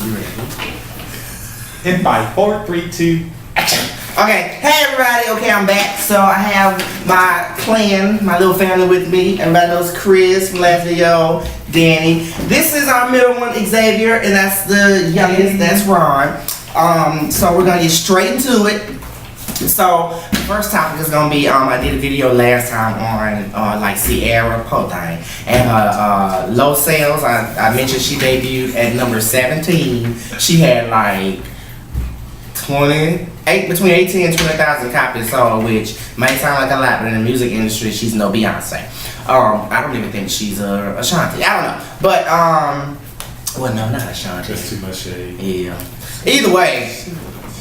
You ready? In 5, 4, 3, 2, action. Okay, hey everybody, okay, I'm back. So I have my clan, my little family with me. Everybody knows Chris from last video, Danny. This is our middle one, Xavier, and that's the youngest, that's Ron. So we're gonna get straight into it. So the first topic is gonna be I did a video last time on like Ciara thing and her low sales. I mentioned she debuted at number 17. She had like between 18 and 20,000 copies sold, which may sound like a lot, but in the music industry, she's no Beyonce. I don't even think she's a Ashanti. I don't know, but well, no, not Ashanti. That's too much shade. Yeah. Either way,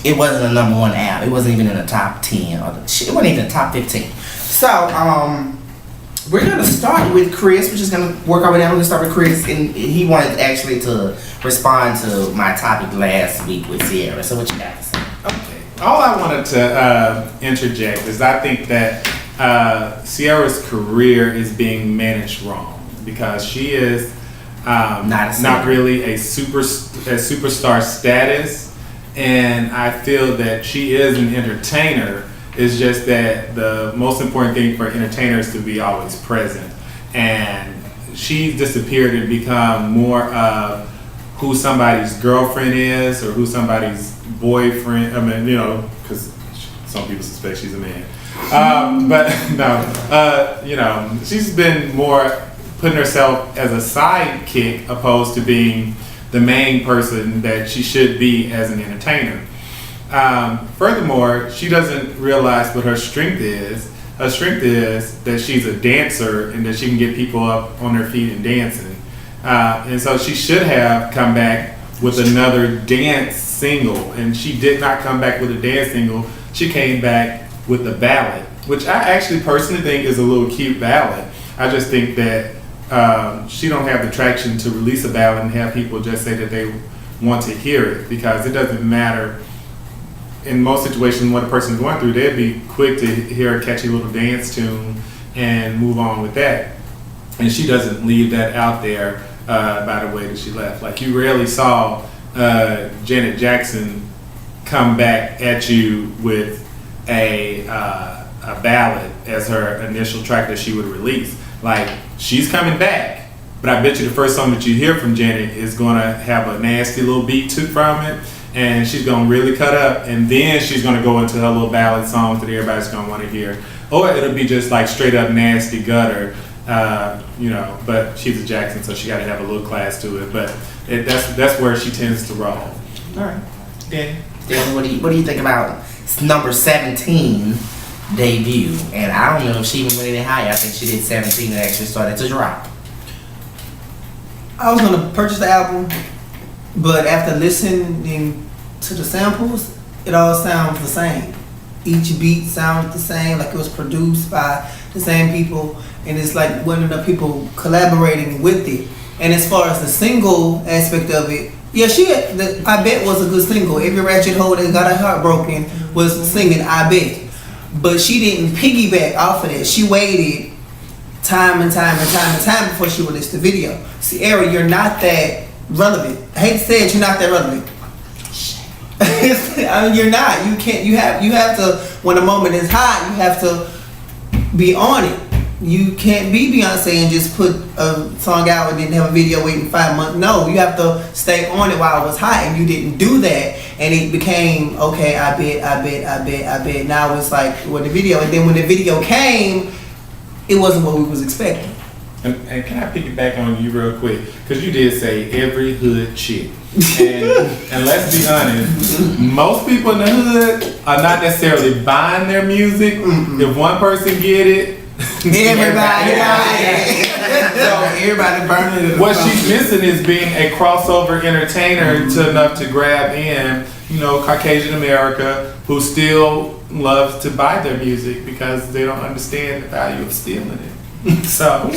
it wasn't a number one album. It wasn't even in the top 10 or it wasn't even the top 15. So we're gonna start with Chris. We're just gonna work over there. We're gonna start with Chris, and he wanted actually to respond to my topic last week with Ciara. So what you got to say? Okay. All I wanted to interject is I think that Ciara's career is being managed wrong because she is not really a superstar status, and I feel that she is an entertainer. It's just that the most important thing for entertainers is to be always present, and she's disappeared and become more of who somebody's girlfriend is or who somebody's boyfriend. I mean, you know, because some people suspect she's a man. But no, you know, she's been more putting herself as a sidekick opposed to being the main person that she should be as an entertainer. Furthermore, she doesn't realize what her strength is. Her strength is that she's a dancer and that she can get people up on their feet and dancing. And so she should have come back with another dance single, and she did not come back with a dance single. She came back with a ballad, which I actually personally think is a little cute ballad. I just think that she don't have the traction to release a ballad and have people just say that they want to hear it, because it doesn't matter. In most situations, what a person's going through, they'd be quick to hear a catchy little dance tune and move on with that. And she doesn't leave that out there by the way that she left. Like, you rarely saw Janet Jackson come back at you with a ballad as her initial track that she would release. Like, she's coming back, but I bet you the first song that you hear from Janet is gonna have a nasty little beat from it, and she's gonna really cut up, and then she's gonna go into her little ballad songs that everybody's gonna want to hear, or it'll be just like straight up nasty gutter, you know. But she's a Jackson, so she got to have a little class to it. But that's where she tends to roll. All right, Danny, what do you think about number 17 debut? And I don't know if she even went any higher. I think she did 17 and actually started to drop. I was gonna purchase the album, but after listening to the samples, it all sounds the same. Each beat sounds the same, like it was produced by the same people, and it's like one of the people collaborating with it. And as far as the single aspect of it, yeah, I Bet was a good single. Every ratchet hoe that got her heart broken was singing I Bet. But she didn't piggyback off of that. She waited time and time before she released the video. Ciara, you're not that relevant. I hate to say it, you're not that relevant. I mean, you're not. You can't. You have to. When the moment is hot, you have to be on it. You can't be Beyonce and just put a song out and then have a video waiting 5 months. No, you have to stay on it while it was hot, and you didn't do that. And it became okay. I bet. Now it's like with the video, and then when the video came, it wasn't what we was expecting. And can I piggyback on you real quick? Because you did say every hood chick. And let's be honest, most people in the hood are not necessarily buying their music. If one person get it, everybody got it. So everybody burning it. What she's missing is being a crossover entertainer enough to grab in, you know, Caucasian America who still loves to buy their music because they don't understand the value of stealing it. So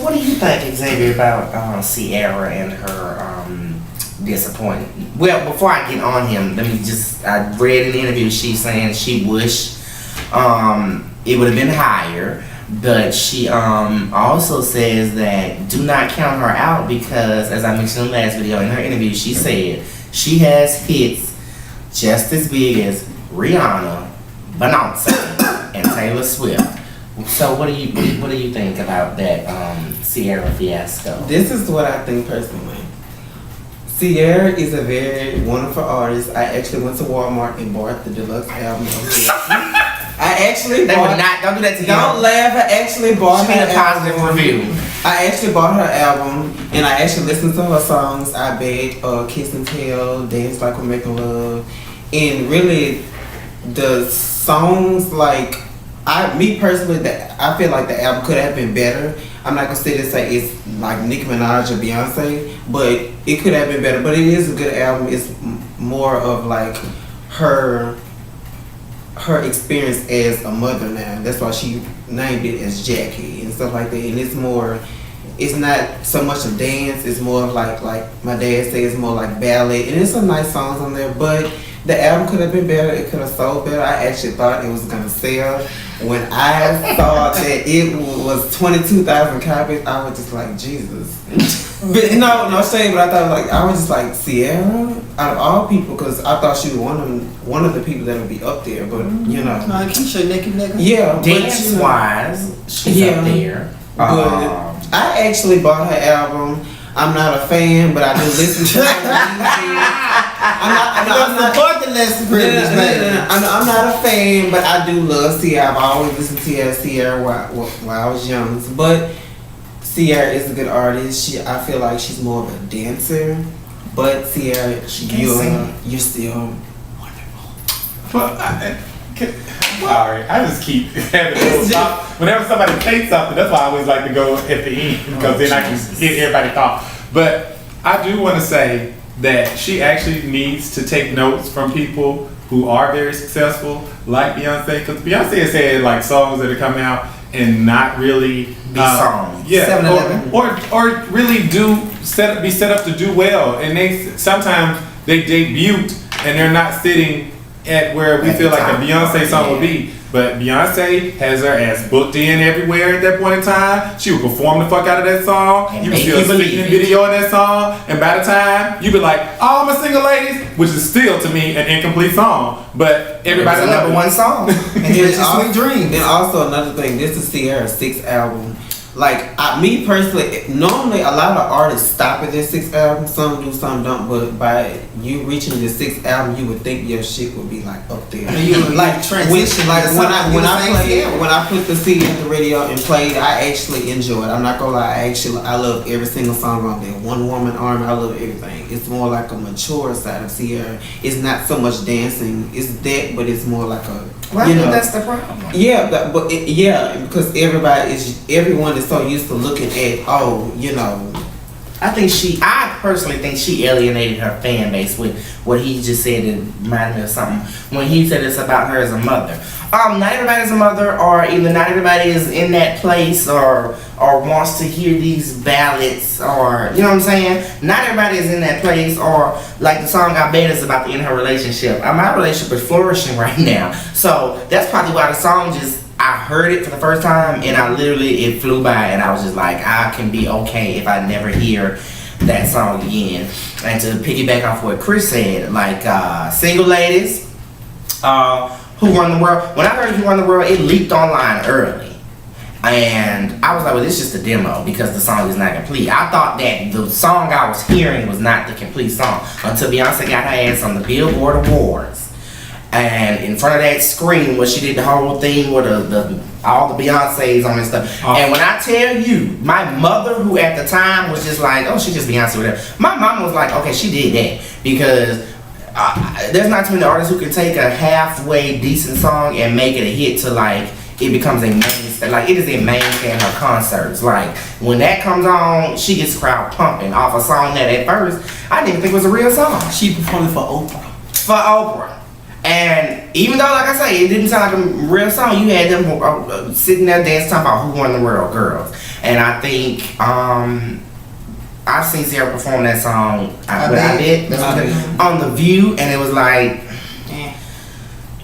what do you think, Xavier, about Ciara and her disappointment? Well, before I get on him, I read in the interview she's saying she wished it would have been higher. But she also says that do not count her out because, as I mentioned in the last video in her interview, she said she has hits just as big as Rihanna, Beyonce, and Taylor Swift. So what do you think about that Ciara fiasco? This is what I think personally. Ciara is a very wonderful artist. I actually went to Walmart and bought the deluxe album of Ciara. I actually They bought. would not. Don't do that to Don't him. laugh. I actually bought She her made a positive album. review. I actually bought her album and I actually listened to her songs. I bet Kiss and Tell, Dance Like We're Making Love, and really the songs like me personally, that I feel like the album could have been better. I'm not gonna sit and say it's like Nicki Minaj or Beyonce, but it could have been better. But it is a good album. It's more of like her experience as a mother now. That's why she named it as Jackie and stuff like that. And it's not so much a dance. It's more of like my dad said, it's more like ballet. And it's some nice songs on there, but the album could have been better. It could have sold better. I actually thought it was gonna sell. When I saw that it was 22,000 copies, I was just like, Jesus. But no shame. But I was just like, Ciara, out of all people, because I thought she was one of the people that would be up there. But you know, No, Keisha, Nicki, yeah, Dance but, wise, she's Yeah. up there. But I actually bought her album. I'm not a fan, but I do listen to her. I'm not support the less privileged man. I'm not a fan, but I do love Ciara. I've always listened to Ciara while I was young. But Ciara is a good artist. I feel like she's more of a dancer. But Ciara, you're still wonderful. Well, sorry, I just keep having to stop. Whenever somebody says something, that's why I always like to go at the end, because then I can hear everybody talk. But I do want to say that she actually needs to take notes from people who are very successful, like Beyonce, because Beyonce has had like songs that are coming out and not really Be songs. yeah, 7-Eleven. or really be set up to do well, and sometimes they debuted and they're not sitting at where we At feel the like a top. Beyonce song would Yeah. be. But Beyonce has her ass booked in everywhere at that point in time. She would perform the fuck out of that song. And You would make see her you believe speaking it. video in that song. And by the time, you'd be like, oh, I'm a single ladies, which is still to me an incomplete song. But everybody It's a number one song. And here's your sweet dreams. And also another thing, this is Ciara's 6th album. Like me personally, normally a lot of artists stop at their 6th album. Some do, some don't. But by you reaching the 6th album, you would think your shit would be like up there. And you would, like, transition When, to something when the I same played, scale. when I put the CD on the radio and played, I actually enjoyed it. I'm not gonna lie, I love every single song on there. One Woman Army, I love everything. It's more like a mature side of Ciara. It's not so much dancing. It's that, but it's more like a Well, I think that's the problem. yeah, because everyone is so used to looking at, I personally think she alienated her fan base with what he just said. It reminded me of something when he said it's about her as a mother. Not everybody's a mother, or either not everybody is in that place, or wants to hear these ballads, or you know what I'm saying. Not everybody is in that place, or like the song I Bet is about to end her relationship. My relationship is flourishing right now, so that's probably why the song I heard it for the first time and it flew by, and I was just like, I can be okay if I never hear that song again. And to piggyback off what Chris said, like single ladies, Who Run the World. When I heard Who Run the World, it leaked online early. And I was like, well, this is just a demo because the song is not complete. I thought that the song I was hearing was not the complete song until Beyonce got her ass on the Billboard Awards. And in front of that screen where she did the whole thing with all the Beyoncés on and stuff. And when I tell you, my mother, who at the time was just like, oh, she's just Beyonce, whatever. My mom was like, okay, she did that. Because there's not too many artists who can take a halfway decent song and make it a hit to like, it becomes a mainstay. Like, it is a mainstay in her concerts. Like, when that comes on, she gets the crowd pumping off a song that at first, I didn't even think was a real song. She performed for Oprah. For Oprah. And even though, like I say, it didn't sound like a real song, you had them sitting there dancing, talking about Who Run the World, girls. And I think I've seen Ciara perform that song. I did on The View, and it was like,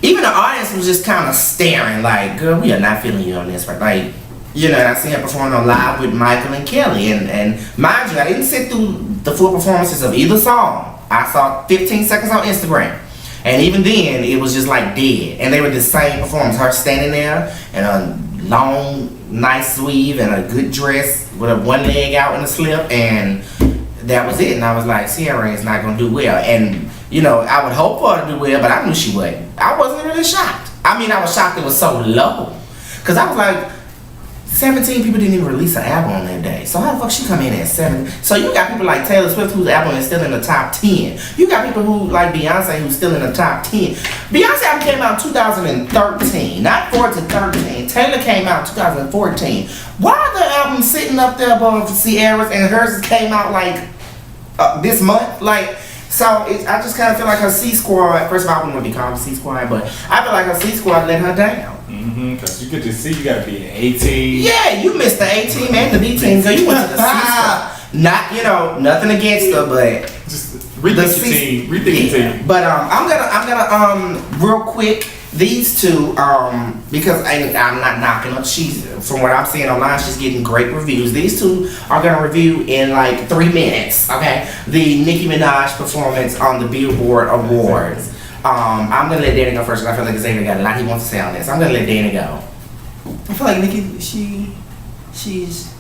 even the audience was just kind of staring, like, girl, we are not feeling you on this, right? Like, You know, and I seen her performing on live with Michael and Kelly. And mind you, I didn't sit through the full performances of either song. I saw 15 seconds on Instagram. And even then, it was just like dead. And they were the same performance. Her standing there in a long, nice weave and a good dress with a one leg out in a slip. And that was it. And I was like, Ciara is not going to do well. And, you know, I would hope for her to do well, but I knew she wouldn't. I wasn't really shocked. I mean, I was shocked it was so low. Because I was like, 17 people didn't even release an album on that day. So how the fuck she come in at 7? So you got people like Taylor Swift whose album is still in the top 10. You got people who like Beyonce who's still in the top 10. Beyonce album came out in 2013, not 4 to 13. Taylor came out in 2014. Why are the albums sitting up there above Ciara's and hers came out like this month? Like, so I just kind of feel like her C Squad, first of all, I wouldn't want to be called a C Squad, but I feel like her C Squad let her down. Because you could just see you got to be an A team. Yeah, you missed the A team and the B team, so you went to the C Squad. Not, you know, nothing against her, but just rethink your team. Rethink your team. But I'm gonna real quick, these two, because I'm not knocking her. She's, from what I'm seeing online, she's getting great reviews. These two are gonna review in like 3 minutes, okay? The Nicki Minaj performance on the Billboard Awards. I'm gonna let Danny go first because I feel like Xavier got a lot he wants to say on this. I'm gonna let Danny go. I feel like Nicki, she's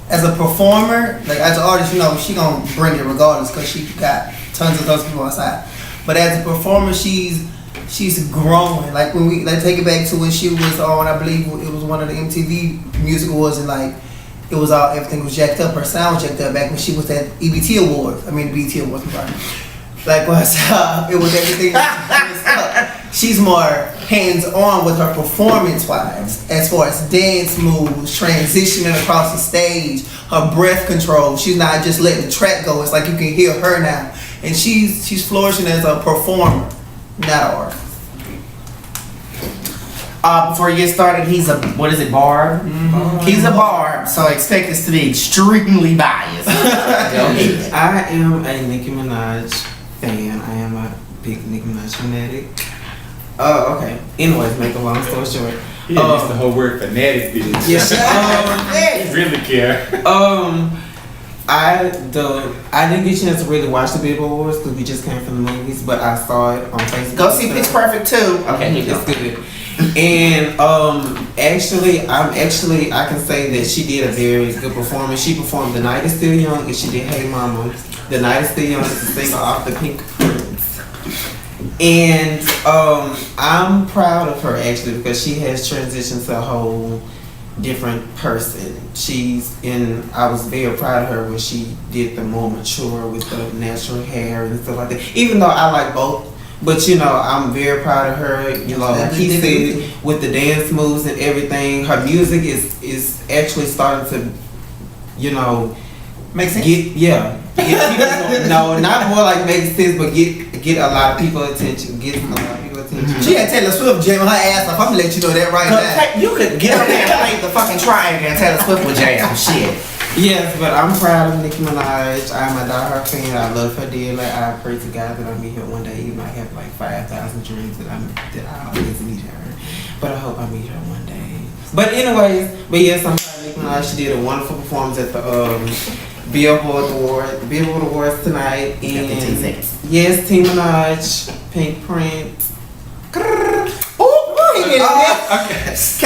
as a performer, like as an artist, you know, she gonna bring it regardless because she got tons of those people outside. But as a performer, she's growing. Like when we take it back to when she was on, I believe it was one of the MTV Music Awards, and like it was all, everything was jacked up. Her sound jacked up back when she was at EBT Awards. I mean the BET Awards, I'm sorry. Like when I saw it was everything. She's more hands-on with her performance-wise, as far as dance moves, transitioning across the stage, her breath control. She's not just letting the track go. It's like you can hear her now, and she's flourishing as a performer, not an artist. Before you get started, he's a, what is it, barb? Mm-hmm. He's a barb, so expect this to be extremely biased. Go ahead. I am a Nicki Minaj fan. I am a big Nicki Minaj fanatic. Okay. Anyways, make a long story short. Yeah, used the whole word fanatic, bitch. Yes. Really care. I didn't get a chance to really watch the Billboard Awards because we just came from the movies, but I saw it on Facebook. Go see Pitch Perfect too. Okay, it's good. And I can say that she did a very good performance. She performed "The Night Is Still Young" and she did "Hey Mama." "The Night Is Still Young" is the single off the Pink Prince. And I'm proud of her actually because she has transitioned to a whole different person. I was very proud of her when she did the more mature with the natural hair and stuff like that. Even though I like both, but you know, I'm very proud of her. You know, like he said, with the dance moves and everything, her music is actually starting to, you know, make sense. Get people, no, not more like make sense, but get a lot of people attention. Get a lot of people attention. She had Taylor Swift jamming her ass off. I'm gonna let you know that right now. You could get up there and play the fucking triangle and Taylor Swift with jam. Shit. Yes, but I'm proud of Nicki Minaj. I'm a diehard fan. I love her dearly. I pray to God that I meet her one day. Even I have like 5,000 dreams that I always meet her. But I hope I meet her one day. But anyways, yes, I'm proud of Nicki Minaj. She did a wonderful performance at the Billboard Awards tonight. And yes, Team Minaj, Pink Prince. Can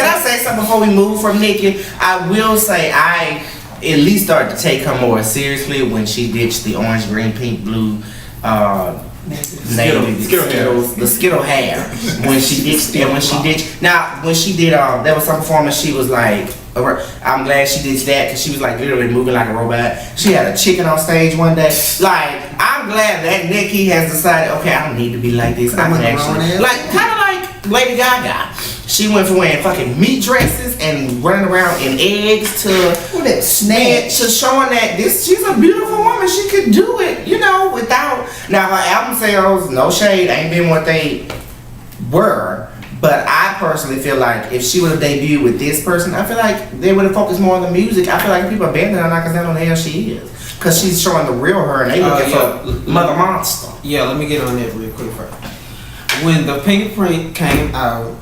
I say something before we move from Nicki? I will say I at least started to take her more seriously when she ditched the orange, green, pink, blue, the Skittle hair. When she ditched, now when she did there was some performance she was like, I'm glad she did that because she was like literally moving like a robot. She had a chicken on stage one day. Like, I'm glad that Nicki has decided, okay, I don't need to be like this. I can actually, like, kind of like Lady Gaga. She went from wearing fucking meat dresses and running around in eggs to showing that she's a beautiful woman. She could do it, you know, without. Now her album sales, no shade, ain't been what they were. But I personally feel like if she would have debuted with this person, I feel like they would have focused more on the music. I feel like people abandon her not because they don't know who the hell she is. Because she's showing the real her and they looking for Mother Monster. Yeah, let me get on that real quick first. When the Pink Print came out,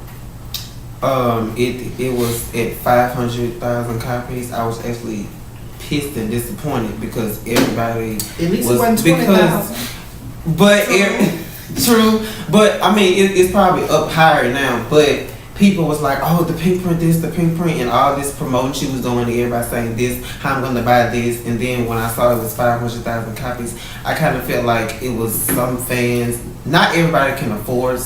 it was at 500,000 copies. I was actually pissed and disappointed because everybody At least was it wasn't 20,000. but true. But I mean, it's probably up higher now. But people was like, "Oh, the pink print, this, the pink print," and all this promotion she was doing. Everybody saying this, how I'm gonna buy this, and then when I saw it was 500,000 copies, I kind of felt like it was some fans. Not everybody can afford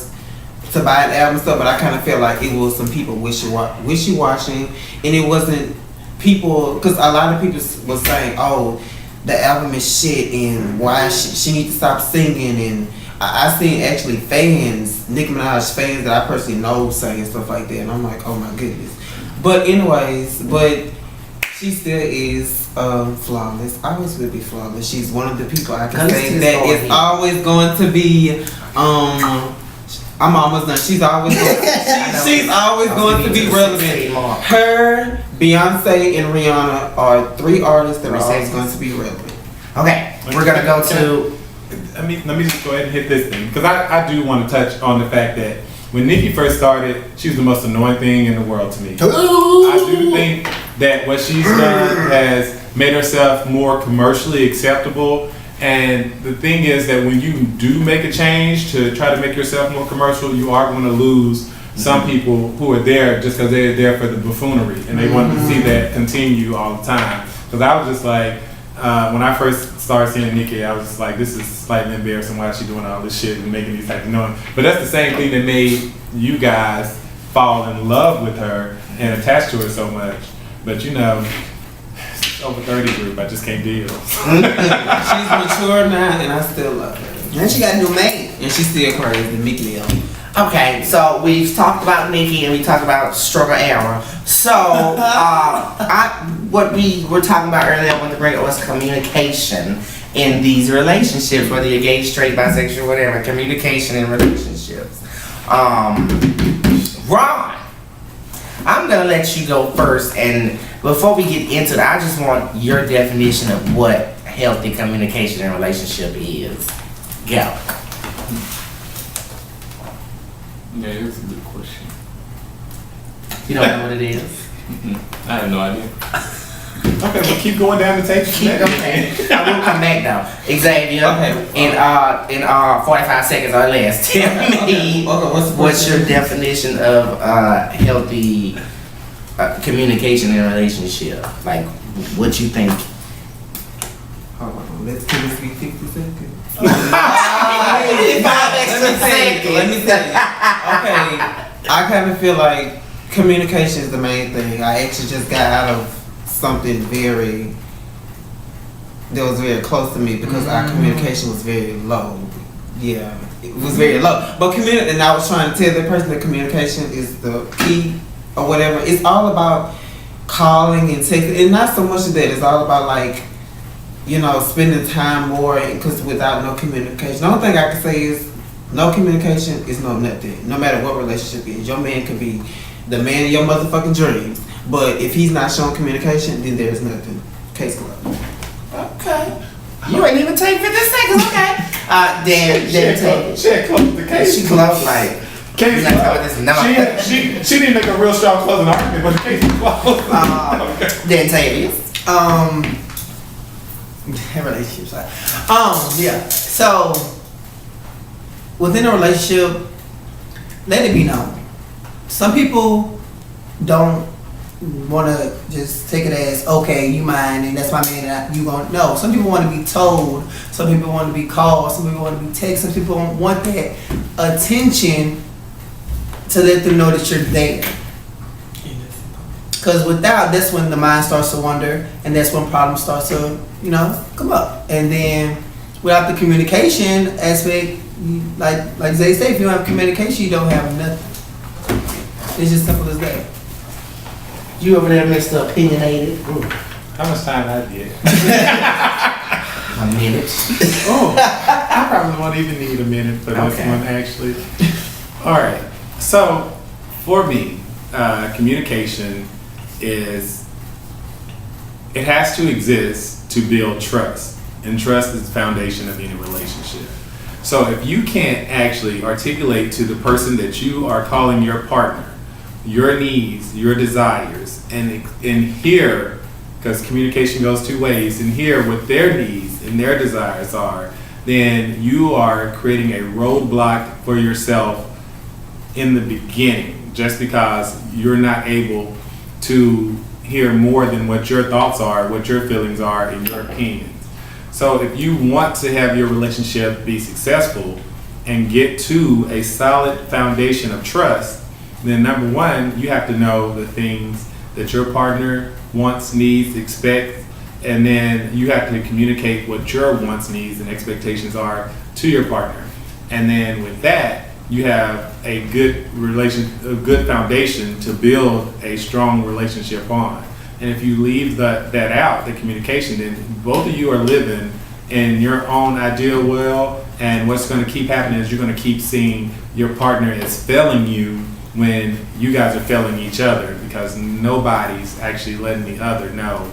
to buy an album stuff, but I kind of felt like it was some people wishy-washing, and it wasn't people, because a lot of people was saying, "Oh, the album is shit," and why she need to stop singing, and I seen actually fans, Nicki Minaj fans that I personally know saying stuff like that, and I'm like, oh my goodness. But anyways, she still is flawless. Always will be flawless. She's one of the people I can say that is always going to be. I'm almost done. She's always she's always going to be relevant. Her, Beyonce, and Rihanna are three artists that are always going to be relevant. Okay, we're gonna go to. Let me just go ahead and hit this thing, because I do want to touch on the fact that when Nicki first started, she was the most annoying thing in the world to me. I do think that what she's done has made herself more commercially acceptable. And the thing is that when you do make a change to try to make yourself more commercial, you are going to lose some people who are there just because they're there for the buffoonery and they want to see that continue all the time. Because I was just like, when I first started seeing Nicki, I was just like, this is slightly embarrassing. Why is she doing all this shit and making these types of noise? But that's the same thing that made you guys fall in love with her and attach to her so much. But you know, over 30 group, I just can't deal. She's mature now, and I still love her. And she got a new mate. And she's still crazy, Meek Mill. Okay, so we've talked about Nicki and we talked about struggle era. So, what we were talking about earlier with the break was communication in these relationships, whether you're gay, straight, bisexual, whatever. Communication in relationships. Ron, I'm gonna let you go first, and before we get into that, I just want your definition of what healthy communication in a relationship is. Go. Yeah, that's a good question. You don't know what it is? I have no idea. Okay, well keep going down the table. Keep going. I will come back though. Xavier, Okay. in 45 seconds or less, tell me what's your definition of healthy communication in a relationship? Like, what you think? Hold on, let's give this be 50 seconds. 5 extra seconds. Let me tell you. Okay, I kind of feel like communication is the main thing. I actually just got out of something that was very close to me because our communication was very low. Yeah, it was very low. But and I was trying to tell the person that communication is the key or whatever. It's all about calling and texting, and not so much of that. It's all about like, you know, spending time more, because without no communication, the only thing I can say is no communication is no nothing. No matter what relationship it is, your man could be the man of your motherfucking dreams, but if he's not showing communication, then there's nothing. Case closed. Okay. You ain't even take 50 seconds, okay? Dan, She had closed the case. she closed like. Case You're not telling closed. this number. She didn't make a real strong closing argument, but the case is closed. Dan Tavius. Relationships. Yeah. So within a relationship, let it be known. Some people don't want to just take it as, okay, you mine and that's my man and you gon' no. Some people want to be told. Some people want to be called. Some people want to be texted. Some people want that attention to let them know that you're there. Because without, that's when the mind starts to wander, and that's when problems start to, you know, come up. And then without the communication aspect, like Zay said, if you don't have communication, you don't have nothing. It's just simple as that. You over there, Mr. Opinionated. Ooh, How much time I did? a minute. Oh, I probably won't even need a minute for this Okay. one, actually. All right. So, for me, communication is, it has to exist to build trust. And trust is the foundation of any relationship. So if you can't actually articulate to the person that you are calling your partner your needs, your desires, and hear, because communication goes two ways, and hear what their needs and their desires are, then you are creating a roadblock for yourself in the beginning, just because you're not able to hear more than what your thoughts are, what your feelings are, and your opinions. So if you want to have your relationship be successful and get to a solid foundation of trust, then number one, you have to know the things that your partner wants, needs, expects, and then you have to communicate what your wants, needs, and expectations are to your partner. And then with that, you have a good foundation to build a strong relationship on. And if you leave that out, the communication, then both of you are living in your own ideal world, and what's going to keep happening is you're going to keep seeing your partner as failing you when you guys are failing each other, because nobody's actually letting the other know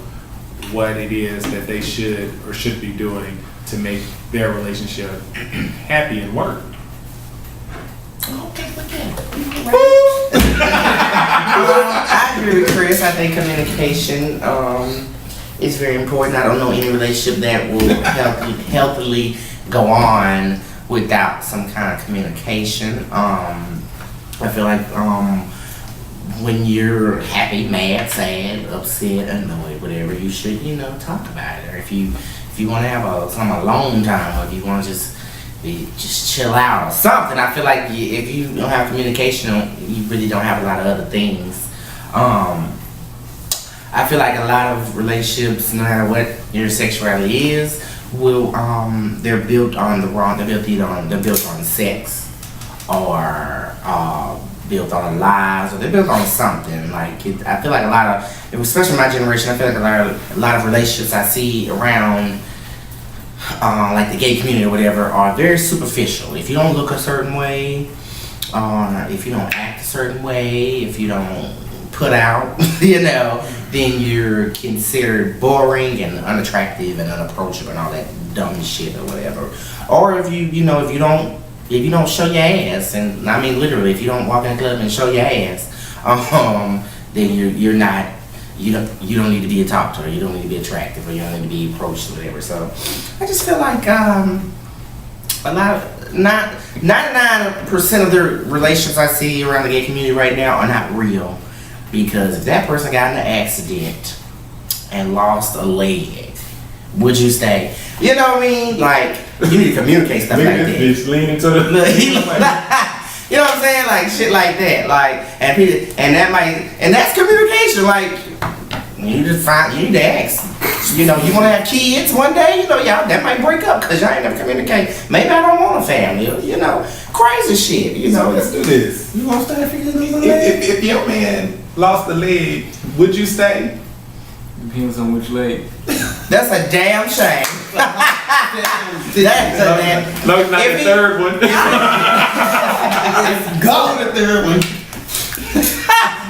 what it is that they should or should be doing to make their relationship happy and work. Okay, look at I agree with Chris. I think communication is very important. I don't know any relationship that will healthily go on without some kind of communication. I feel like when you're happy, mad, sad, upset, annoyed, whatever, you should, talk about it. Or if you want to have some alone time, or if you want to just chill out or something, I feel like if you don't have communication, you really don't have a lot of other things. I feel like a lot of relationships, no matter what your sexuality is, they're built on they're built on sex, or built on lies, or they're built on something. I feel like a lot of, especially my generation, I feel like a lot of relationships I see around, like the gay community or whatever, are very superficial. If you don't look a certain way, if you don't act a certain way, if you don't put out, then you're considered boring and unattractive and unapproachable and all that dumb shit or whatever. Or if you don't show your ass, and I mean literally, if you don't walk in the club and show your ass, then you're not. You don't need to be talked to, or you don't need to be attractive, or you don't need to be approached or whatever. So I just feel like a lot of 99% of the relationships I see around the gay community right now are not real, because if that person got in an accident and lost a leg, would you stay? You know what I mean? Like, you need to communicate stuff like that. Bitch leaning to the you know what I'm saying? Like shit like that. Like, and that's communication. Like, you need to ask. You want to have kids one day? Y'all that might break up because y'all ain't never communicate. Maybe I don't want a family. Crazy shit. So let's do this. You want to stay if you lose a leg? If your man lost a leg, would you stay? Depends on which leg. That's a damn shame. That's a damn. No, not the third one. Go the third one.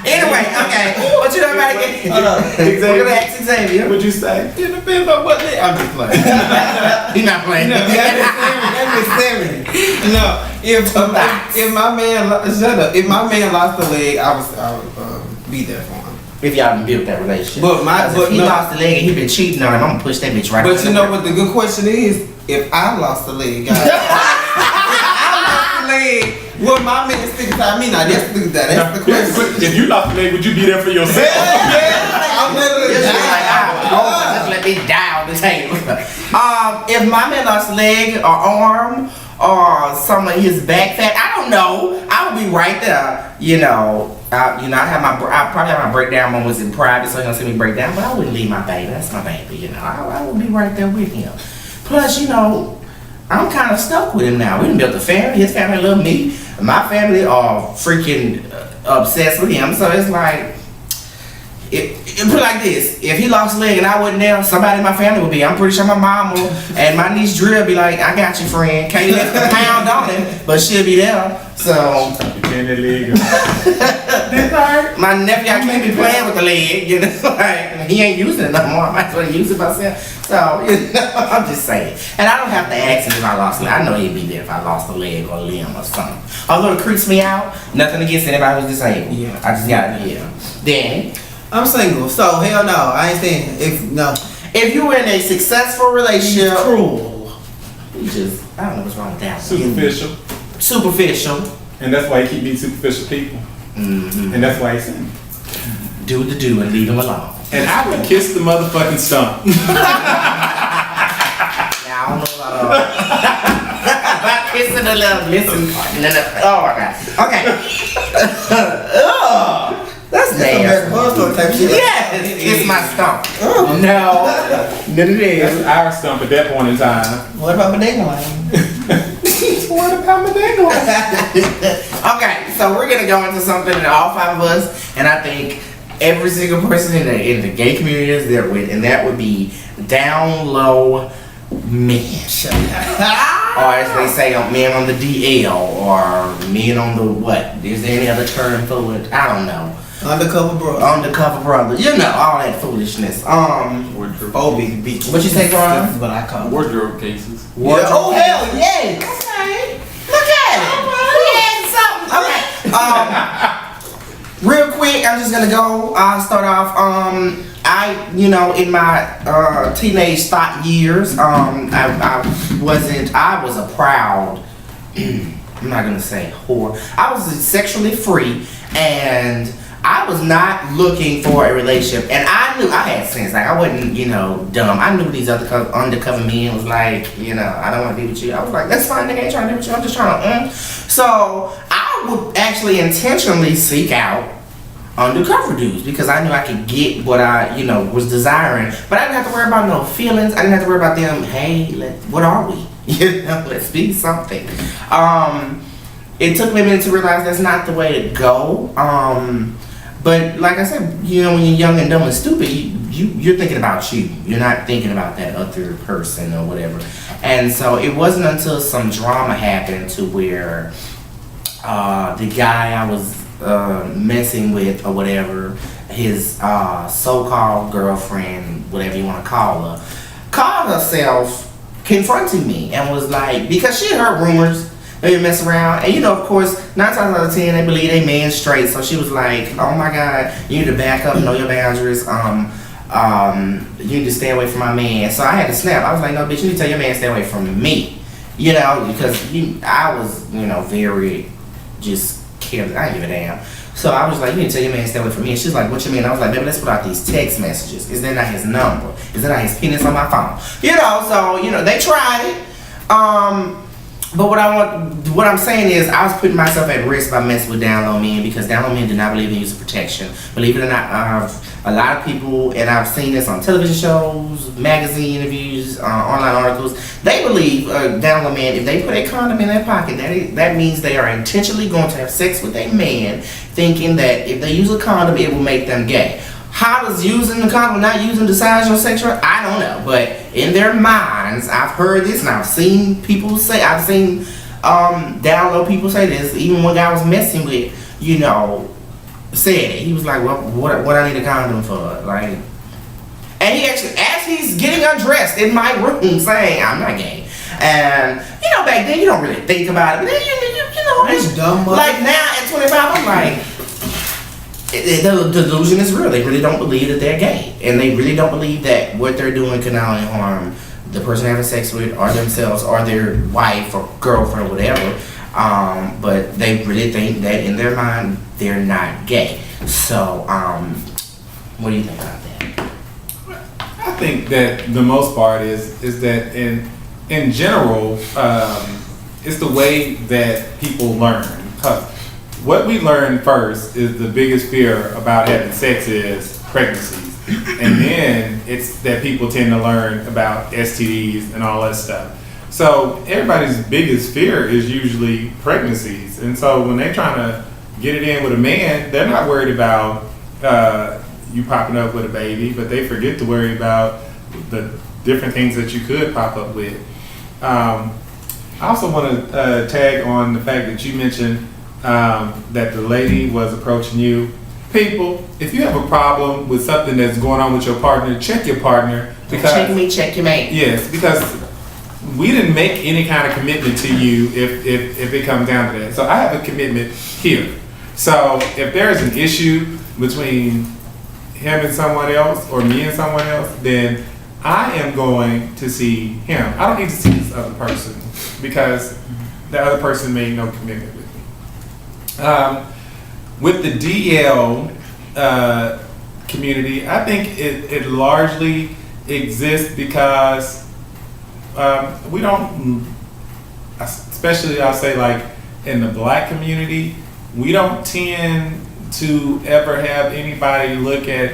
Anyway, okay. What you know about it? We're gonna ask Xavier. Would you stay? It depends on what leg. I'm just playing. He's not playing. That's No, if my man if my man lost a leg, I would be there for him. If y'all been built that relationship. But if he lost the leg and he been cheating on him, I'm gonna push that bitch right. But you know what the good question is? If I lost a leg, guys, if I lost a leg, will my man stick beside me? Now that's the question. If you lost a leg, would you be there for yourself? I'm literally just let me die on the table. If my man lost a leg or arm or some of his back fat, I don't know. I would be right there. I probably have my breakdown moments in private, so he don't see me break down. But I wouldn't leave my baby. That's my baby. I would be right there with him. Plus, I'm kind of stuck with him now. We done built a family. His family love me. My family are freaking obsessed with him. So it's like, It put it like this: if he lost a leg and I wasn't there, somebody in my family would be. I'm pretty sure my mama and my niece Drill be like, "I got you, friend. Can't lift a pound on him, but she'll be there." So my nephew, I can't be playing with the leg. You know, like he ain't using it no more. I might as well use it myself. So you know, I'm just saying. And I don't have to ask him if I lost a leg. I know he'd be there if I lost a leg or a limb or something. Although it creeps me out, nothing against anybody who's disabled. Yeah. I just got Danny. I'm single, so hell no, I ain't staying. If you were in a successful relationship, Cruel. you just, I don't know what's wrong with that. Superficial. Superficial. And that's why you keep meeting superficial people. Mm-hmm. And that's why he's single. Do the do and leave them alone. And I would kiss the motherfucking stump. Now, I don't know about kissing the love, listen. Oh my god. Okay. Ugh. That's American nasty. Horror Story type shit. Yes, it's my stump. No. None of That's this. our stump at that point in time. What about Bodega Line? What about my dang Okay, so we're gonna go into something that all five of us, and I think every single person in the gay community is there with, and that would be down low men. Or as they say, men on the DL, or men on the what? Is there any other term for it? I don't know. Undercover brother. Undercover brother. You know, all that foolishness. Wardrobe. What you say, Brian? That's what I call it. Wardrobe cases. Wardrobe. Oh hell yes. Okay. Look at it. He had something. Okay. Real quick, I'm just gonna go. I'll start off. In my teenage thought years, I was a proud. I'm not gonna say whore. I was sexually free, and I was not looking for a relationship, and I knew I had sense. Like I wasn't, dumb. I knew these other undercover men was like, I don't want to be with you. I was like, that's fine, nigga. I ain't trying to be with you. I'm just trying to. So I would actually intentionally seek out undercover dudes because I knew I could get what I, was desiring, but I didn't have to worry about no feelings. I didn't have to worry about them. Hey, what are we? Let's be something. It took me a minute to realize that's not the way to go. But like I said, when you're young and dumb and stupid, you're thinking about you. You're not thinking about that other person or whatever. And so it wasn't until some drama happened to where the guy I was messing with or whatever, his so-called girlfriend, whatever you want to call her, called herself confronting me and was like, because she had heard rumors. They mess around, and of course, 9 times out of 10, they believe they man straight. So she was like, "Oh my God, you need to back up, know your boundaries. You need to stay away from my man." So I had to snap. I was like, "No, bitch, you need to tell your man to stay away from me." Because I was, very just careless. I didn't give a damn. So I was like, "You need to tell your man to stay away from me." And she's like, "What you mean?" I was like, "Baby, let's put out these text messages. Is that not his number? Is that not his penis on my phone?" So they tried it. But what I'm saying is, I was putting myself at risk by messing with down low men because down low men do not believe in use of protection. Believe it or not, a lot of people, and I've seen this on television shows, magazine interviews, online articles. They believe down low men, if they put a condom in their pocket, that means they are intentionally going to have sex with a man, thinking that if they use a condom, it will make them gay. How does using the condom, not using decides your sexual? I don't know, but in their minds, I've heard this and I've seen people say, down low people say this. Even one guy I was messing with, said it. He was like, "Well, what I need a condom for?" Like, and he actually, as he's getting undressed in my room, saying, "I'm not gay." And back then you don't really think about it, but then That's dumb. like now at 25, I'm like. The delusion is real. They really don't believe that they're gay, and they really don't believe that what they're doing can not only harm the person they're having sex with, or themselves, or their wife, or girlfriend, or whatever. But they really think that in their mind they're not gay. So, what do you think about that? I think that the most part is that in general, it's the way that people learn. What we learn first is the biggest fear about having sex is pregnancies. And then it's that people tend to learn about STDs and all that stuff. So everybody's biggest fear is usually pregnancies. And so when they're trying to get it in with a man, they're not worried about, you popping up with a baby, but they forget to worry about the different things that you could pop up with. I also want to tag on the fact that you mentioned that the lady was approaching you. People, if you have a problem with something that's going on with your partner, check your partner. Because, check me, check your mate. Yes, because we didn't make any kind of commitment to you if it comes down to that. So I have a commitment here. So if there's an issue between him and someone else or me and someone else, then I am going to see him. I don't need to see this other person because the other person made no commitment with me. With the DL community, I think it largely exists because we don't, especially I'll say like in the black community, we don't tend to ever have anybody look at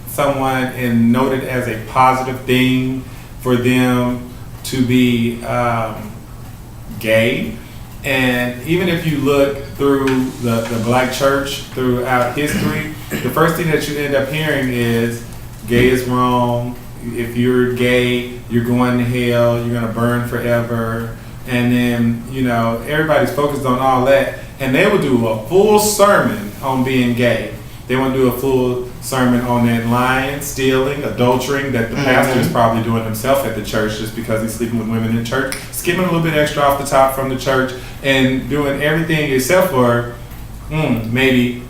someone and note it as a positive thing for them to be gay. And even if you look through the black church throughout history, the first thing that you end up hearing is gay is wrong. If you're gay, you're going to hell, you're going to burn forever. And then, everybody's focused on all that. And they will do a full sermon on being gay. They want to do a full sermon on that lying, stealing, adultering that the pastor is probably doing himself at the church just because he's sleeping with women in church, skimming a little bit extra off the top from the church, and doing everything except for maybe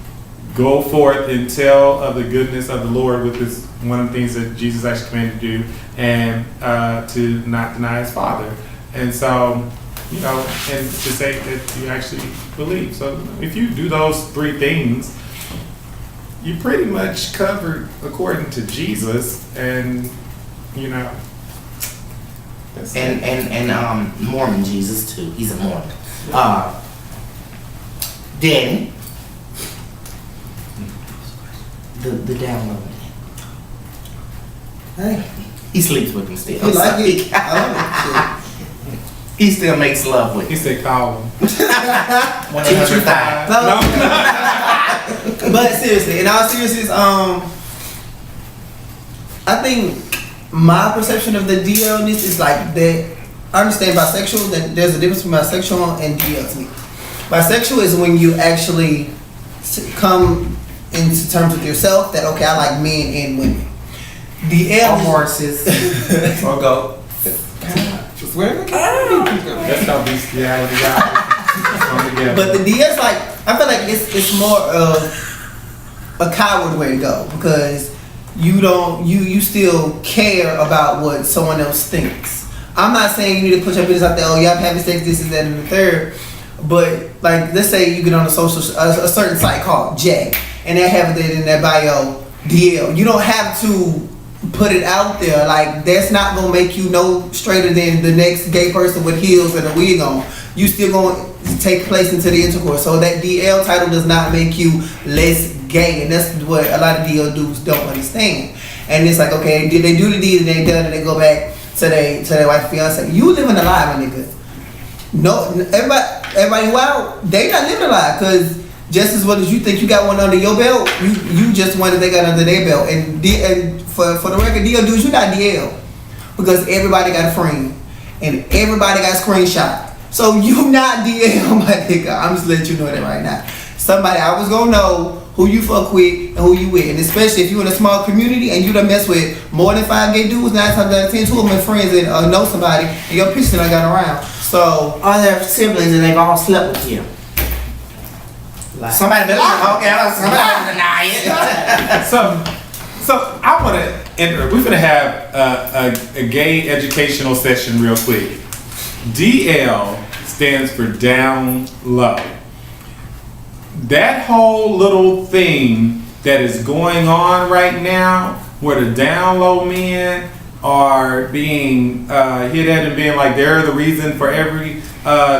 go forth and tell of the goodness of the Lord, which is one of the things that Jesus actually commanded to do, and to not deny his Father. And so, and to say that you actually believe. So if you do those three things, you pretty much covered according to Jesus, and that's and Mormon Jesus too. He's a Mormon. Danny, the download. Hey, He sleeps with him still. you like it? I love it. He still makes love with He him. said call him. 1-800-5. No. But seriously, in all seriousness, I think my perception of the DLness is like that. I understand bisexual, that there's a difference between bisexual and DL to me. Bisexual is when you actually come into terms with yourself that, okay, I like men and women. DL Or horses. Or go. That's how bestiality got. But the DS, like, I feel like it's more of a coward way to go because you still care about what someone else thinks. I'm not saying you need to put your business out there. Oh, yeah, I'm having sex. This is that and the third. But like, let's say you get on a certain site called Jack, and they have it in their bio DL. You don't have to put it out there. Like, that's not gonna make you no straighter than the next gay person with heels and a wig on. You still gonna take place into the intercourse. So that DL title does not make you less gay, and that's what a lot of DL dudes don't understand. And it's like, okay, did they do the deed and they done, and they go back to their wife, fiance. You living a lie, my nigga. No, everybody wow, they not living a lie, cause just as well as you think you got one under your belt, you just one that they got under their belt. And for the record, DL dudes, you not DL because everybody got a friend and everybody got a screenshot. So you not DL, my nigga. I'm just letting you know that right now. Somebody I was gonna know who you fuck with and who you with, and especially if you in a small community and you done mess with more than 5 gay dudes, 9 times out of 10, 2 of them are friends and know somebody, and your picture done got around. So Are there siblings and they've all slept with you? Somebody been like, okay, somebody deny it. So I want to enter. We're gonna have a gay educational session real quick. DL stands for down low. That whole little thing that is going on right now, where the down low men are being hit at and being like they're the reason for every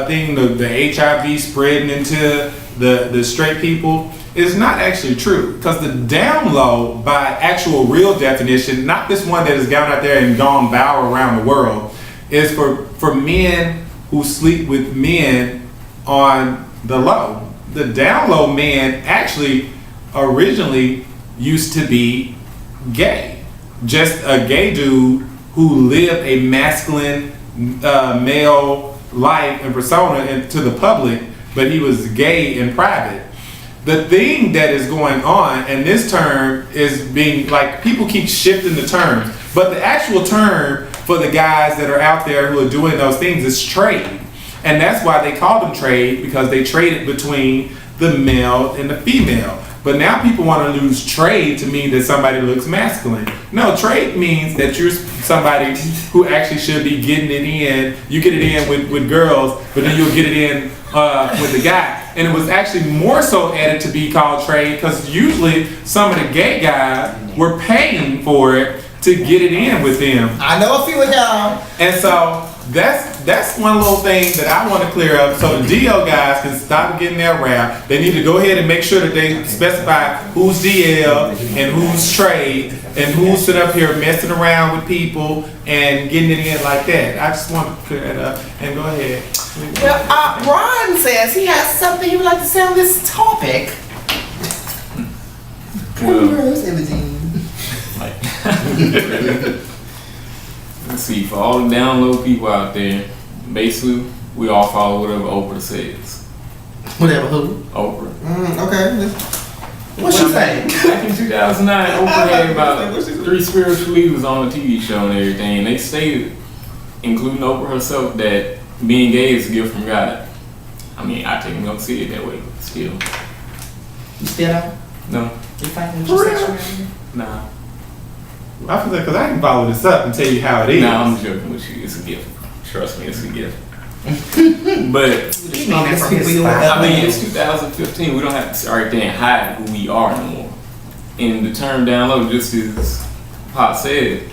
thing, the HIV spreading into the straight people, is not actually true. Because the down low, by actual real definition, not this one that has gone out there and gone bow around the world, is for men who sleep with men on the low. The down low man actually originally used to be gay. Just a gay dude who lived a masculine male life and persona to the public, but he was gay in private. The thing that is going on, and this term is being, like, people keep shifting the terms, but the actual term for the guys that are out there who are doing those things is trade. And that's why they call them trade, because they traded between the male and the female. But now people want to use trade to mean that somebody looks masculine. No, trade means that you're somebody who actually should be getting it in. You get it in with girls, but then you'll get it in with the guy. And it was actually more so added to be called trade because usually some of the gay guys were paying for it to get it in with them. I know a few of y'all. And so that's one little thing that I want to clear up so the DL guys can stop getting their rap. They need to go ahead and make sure that they specify who's DL and who's trade and who's sitting up here messing around with people and getting it in like that. I just want to clear that up and go ahead. Well, Ron says he has something he would like to say on this topic. Let's see, for all the down low people out there, basically, we all follow whatever Oprah says. Whatever who? Oprah. Okay. What she say? Back in 2009, Oprah had about 3 spiritual leaders on the TV show and everything. They stated, including Oprah herself, that being gay is a gift from God. I mean, I take don't see it that way, but still. You still don't? No. You fighting with your sexuality? Nah. I feel like, because I can follow this up and tell you how it is. Nah, I'm joking with you. It's a gift. Trust me, it's a gift. But I mean, it's 2015. We don't have to start there and hide who we are anymore. And the term down low, just as Pop said,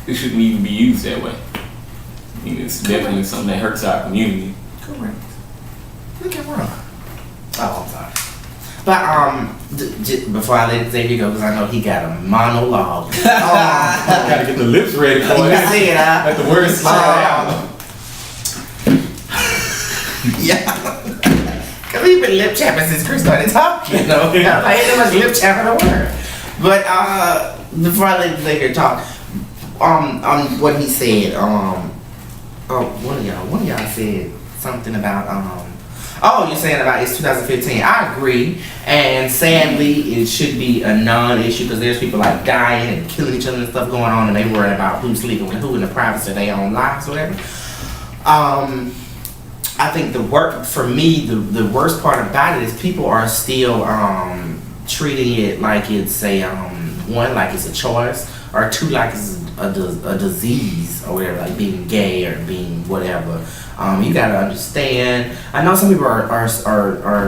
it shouldn't even be used that way. I mean, it's definitely something that hurts our community. Correct. Look at Ron. Oh, I'm sorry. But before I let Xavier go, because I know he got a monologue. Gotta get the lips ready for You it. see it, huh? Let the words slide out. Yeah. Because we've been lip chapping since Chris started talking, you know. I ain't that much lip chapping a word. But before I let Xavier talk, on what he said, one of y'all said something about you're saying about it's 2015. I agree, and sadly, it should be a non-issue because there's people like dying and killing each other and stuff going on, and they worry about who's sleeping with who in the privacy of their own lives or whatever. I think the worst part about it is people are still treating it like it's a one, like it's a choice, or two, like it's a disease or whatever, like being gay or being whatever. You gotta understand. I know some people are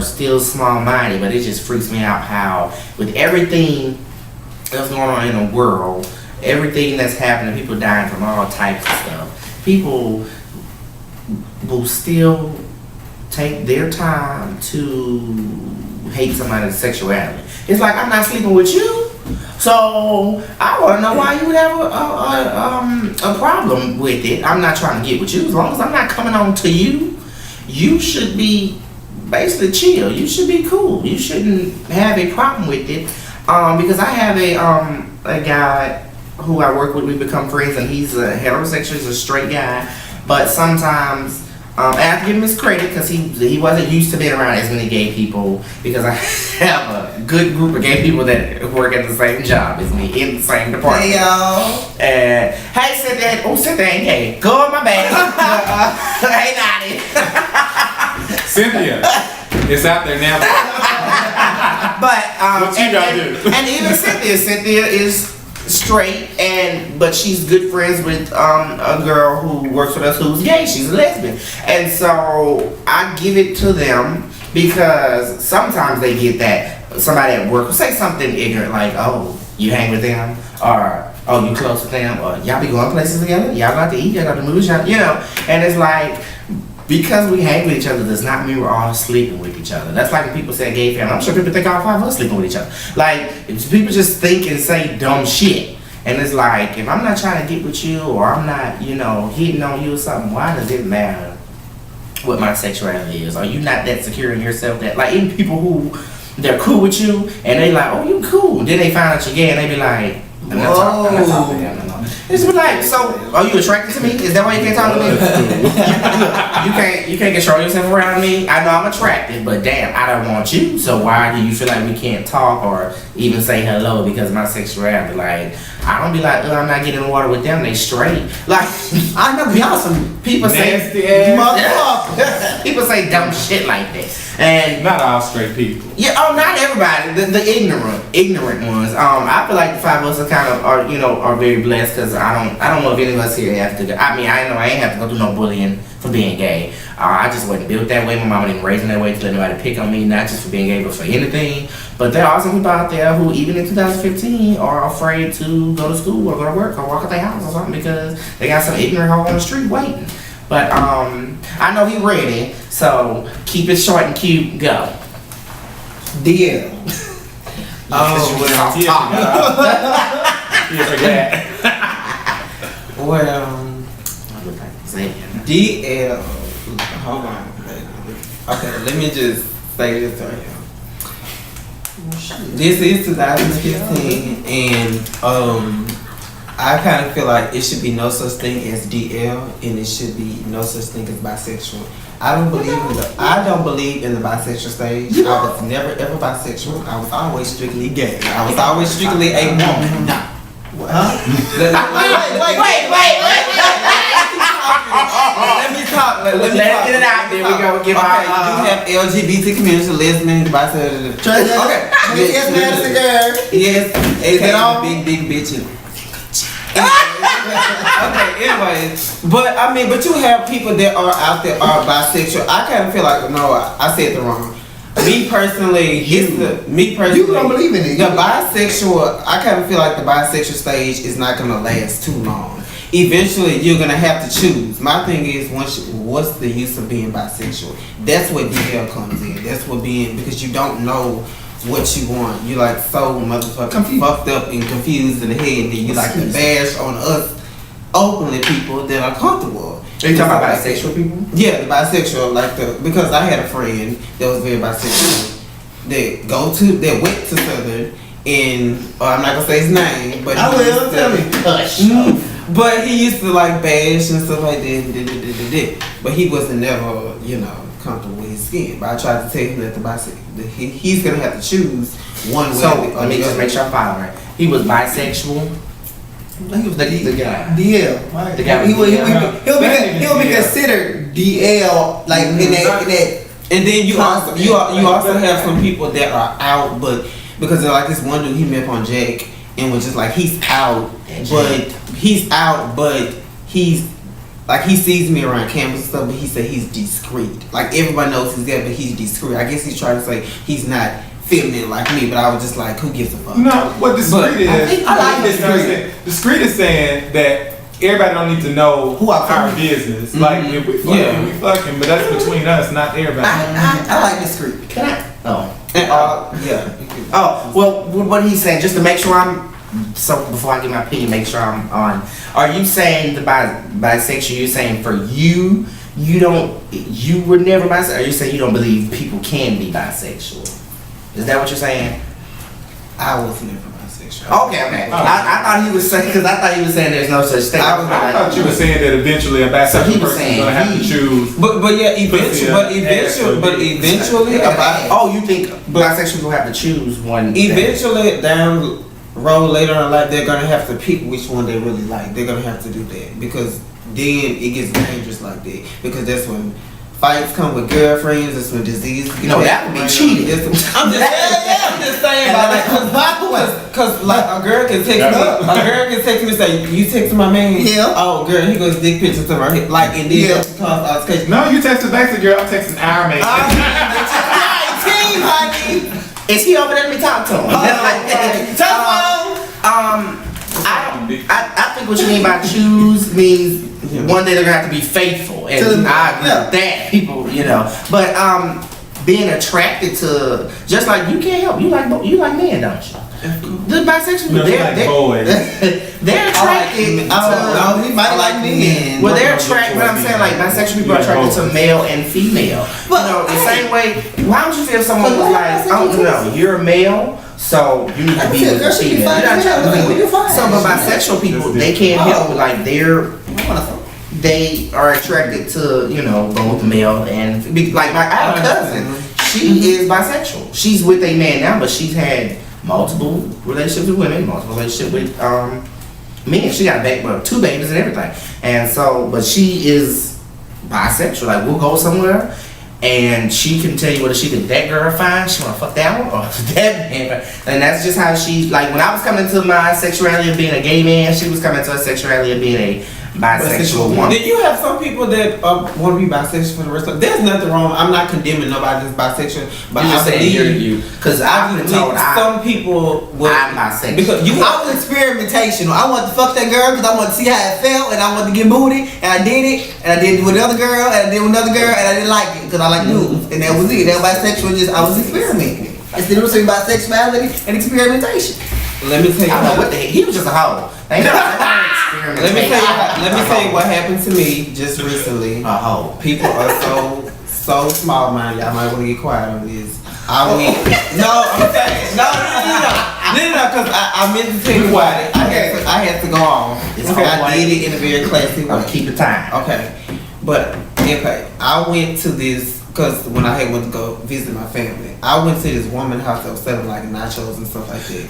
still small-minded, but it just freaks me out how with everything that's going on in the world, everything that's happening, people dying from all types of stuff, people will still take their time to hate somebody's sexuality. It's like, I'm not sleeping with you, so I want to know why you would have a problem with it. I'm not trying to get with you. As long as I'm not coming on to you, you should be basically chill. You should be cool. You shouldn't have a problem with it. Because I have a guy who I work with. We become friends, and he's a heterosexual. He's a straight guy, but sometimes. I have to give him his credit because he wasn't used to being around as many gay people, because I have a good group of gay people that work at the same job as me in the same department. Hey y'all. And hey Cynthia, Cynthia ain't gay. Go on my bag. Hey Naughty. Cynthia, it's out there now. But what you gotta do? And even Cynthia is straight, but she's good friends with a girl who works with us who's gay. She's a lesbian, and so I give it to them because sometimes they get that somebody at work will say something ignorant like, "Oh, you hang with them," or "Oh, you close with them," or "Y'all be going places together, y'all got to eat, y'all got to movies, y'all," you know. And it's like, because we hang with each other does not mean we're all sleeping with each other. That's like when people say gay family. I'm sure people think all five of us sleeping with each other. Like, if people just think and say dumb shit. And it's like, if I'm not trying to get with you, or I'm not, hitting on you or something, why does it matter what my sexuality is? Are you not that secure in yourself that, like, even people who they're cool with you, and they like, oh, you cool. Then they find out you're gay, and they be like, I'm not talking to him no more. It's be like, so are you attracted to me? Is that why you can't talk to me? you can't control yourself around me. I know I'm attractive, but damn, I don't want you. So why do you feel like we can't talk or even say hello because of my sexuality? Like, I don't be like, I'm not getting in the water with them. They straight. Like, I know y'all some people say, Nasty ass. motherfuckers. people say dumb shit like that. And Not all straight people. yeah, not everybody. The ignorant ones. I feel like the five of us are very blessed because I don't know if any of us here have to. I mean, I know I ain't have to go through no bullying for being gay. I just wasn't built that way. My mama didn't raise me that way to let nobody pick on me, not just for being gay, but for anything. But there are some people out there who, even in 2015, are afraid to go to school or go to work or walk out their house or something because they got some ignorant hoe on the street waiting. But I know he ready, so keep it short and cute. Go. DL. Well, DL. Hold on. Okay, let me just say this right here. This is 2015, and I kind of feel like it should be no such thing as DL, and it should be no such thing as bisexual. I don't believe in the bisexual stage. I was never ever bisexual. I was always strictly gay. I was always strictly a woman. No. Let me talk. Let me Get it out there. We go give okay, our. you have LGBT community, lesbian, bisexual. Okay. Yes, Madison girl. Yes. Is it on? Big bitch. Okay, anyways, but you have people that are out there are bisexual. I kind of feel like I said it wrong. Me personally, you don't believe in it. The bisexual, I kind of feel like the bisexual stage is not gonna last too long. Eventually, you're gonna have to choose. My thing is, what's the use of being bisexual? That's what DL comes in. That's what because you don't know what you want. You like so motherfucking fucked up and confused in the head, and then you like to bash on us openly people that are comfortable. Are you talking about bisexual people? Yeah, the bisexual, because I had a friend that was very bisexual that went to Southern, and I'm not gonna say his name, but I will tell me. Hush. But he used to like bash and stuff like that. But he wasn't never, comfortable with his skin. But I tried to tell him that he's gonna have to choose one way. So let me just make sure I'm following. He was bisexual. He was the guy. DL. Right? The guy. He'll be considered DL, like in that. And then you also have some people that are out, but because like this one dude he met on Jack and was just like he's out, but he's like he sees me around campus and stuff, but he said he's discreet. Like everybody knows he's there, but he's discreet. I guess he's trying to say he's not feminine like me, but I was just like, who gives a fuck? No, what discreet is? I like discreet. Discreet is saying that everybody don't need to know who our business. Mm-hmm. Like if we fucking, we fucking, but that's between us, not everybody. I like discreet. Can I? Oh. Yeah. Oh, well, what he's saying, just to make sure so before I get my opinion, make sure I'm on. Are you saying the bisexual, you're saying for you were never bisexual? Or you saying you don't believe people can be bisexual? Is that what you're saying? I was never bisexual. Okay. I thought he was saying, because I thought he was saying there's no such thing. I thought you were saying that eventually a bisexual person is going to have to choose. But eventually, you think bisexuals will have to choose one? Eventually, down the road later in life, they're gonna have to pick which one they really like. They're gonna have to do that because then it gets dangerous like that. Because that's when fights come with girlfriends. That's when diseases. That would be cheating. I'm just saying, because like a girl can text me and say, "You text my man." Yeah. Oh, girl, he goes dick pictures of her hip. Like, and then cause no, you texted back to girl. I'm texting Iron Man. Honey. Is he over there? Let me talk to him. I think what you mean by choose means one day they're gonna have to be faithful, and I agree with that. People, but being attracted to, just like you can't help, you like men, don't you? The bisexual people, they're boys. they're attracted. He might like men. Well, they're attracted. But I'm saying like bisexual people are attracted to male and female. But, the same way. Why would you feel someone was like, I don't know, you're a male, so you need to be with a female. You're not attracted to female. So, but bisexual people, they can't help it. Like they are attracted to both male and like I have a cousin. She is bisexual. She's with a man now, but she's had multiple relationships with women, multiple relationships with men. She got two babies and everything. And so, but she is bisexual. Like we'll go somewhere and she can tell you whether she think that girl fine, she wanna fuck that one, or that man. And that's just how she, like when I was coming to my sexuality of being a gay man, she was coming to her sexuality of being a bisexual woman. Then you have some people that want to be bisexual for the rest of. There's nothing wrong. I'm not condemning nobody that's bisexual, but You I just saying believe you, because I've been told some people would. I'm bisexual. Because I was experimentation. I wanted to fuck that girl because I wanted to see how it felt, and I wanted to get booty, and I did it, and I did it with another girl, and I did it with another girl, and I didn't like it because I like dudes, and that was it. That bisexual, I was experimenting. It's the difference between bisexuality and experimentation. Let me tell you. I don't know what the heck. He was just a hoe. Let me tell you what happened to me just recently. A hoe. People are so small minded. Y'all might want to get quiet on this. I'm saying no, because I meant to tell you why. I had to go on. I did it in a very classy way. Keep the time. Okay, but okay, I went to this because when I had went to go visit my family, I went to this woman's house that was selling like nachos and stuff like that.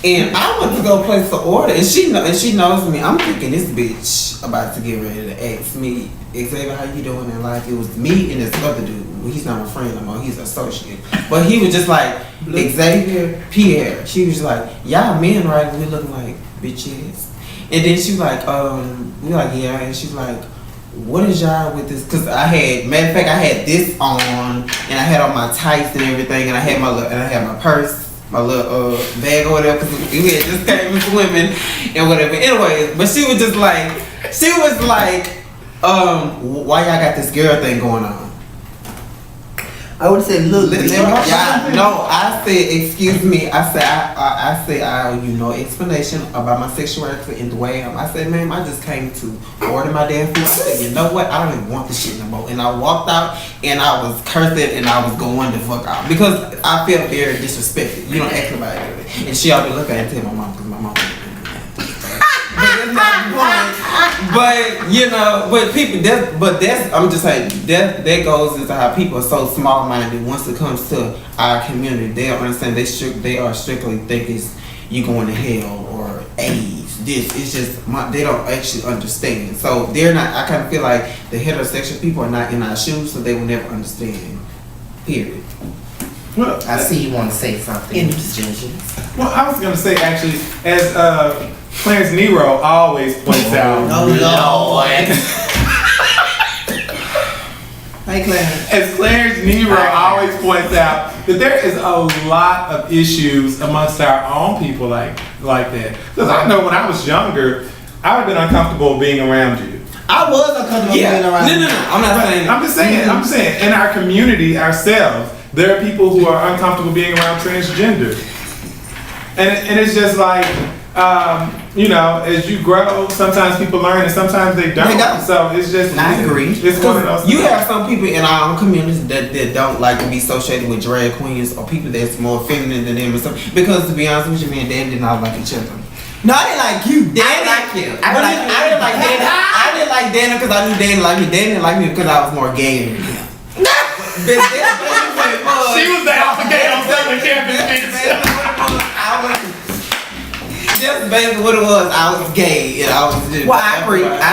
And I went to go place the order, and she knows me. I'm thinking this bitch about to get ready to ask me, Xavier, how you doing in life? It was me and this other dude. Well, he's not my friend no more. He's an associate. But he was just like, Xavier, Pierre. She was like, y'all men, right? We looking like bitches. And then she was like, we like, yeah. And she's like, what is y'all with this? Cause I had this on, and I had on my tights and everything, and I had my purse. My little bag or whatever, because we had just came in swimming and whatever. Anyway, but she was like, why y'all got this girl thing going on? I would say, look, I said, excuse me. I said, explanation about my sexuality and the way I said, ma'am, I just came to order my damn food. I said, you know what? I don't even want this shit no more. And I walked out and I was cursing and I was going the fuck out because I felt very disrespected. You don't ask about it. And she always look at it and tell my mom because my mom. But that's not the point. But I'm just saying that goes into how people are so small minded. Once it comes to our community, they don't understand. They are strictly think it's you going to hell or AIDS. It's just they don't actually understand. So they're not. I kind of feel like the heterosexual people are not in our shoes, so they will never understand. Period. Well, I see you want to say something. Well, I was gonna say actually, as Clarence Nero always points out. Oh Lord. Hey Clarence. As Clarence Nero always points out, that there is a lot of issues amongst our own people like that. Because I know when I was younger, I would have been uncomfortable being around you. I was uncomfortable being around you. No. I'm not saying. I'm just saying, in our community ourselves, there are people who are uncomfortable being around transgender. And it's just like, as you grow, sometimes people learn and sometimes they don't. So it's just, I agree. It's one of those You things. have some people in our own communities that don't like to be associated with drag queens or people that's more feminine than them or something. Because to be honest with you, me and Dan did not like each other. No, I didn't like you. I like you. I didn't like Dana. I didn't like Dana because I knew Dana liked me. Dan didn't like me because I was more gay than him. She was the alpha gay on Southern Campus. That's basically what it was. I was gay and I was just. Well, I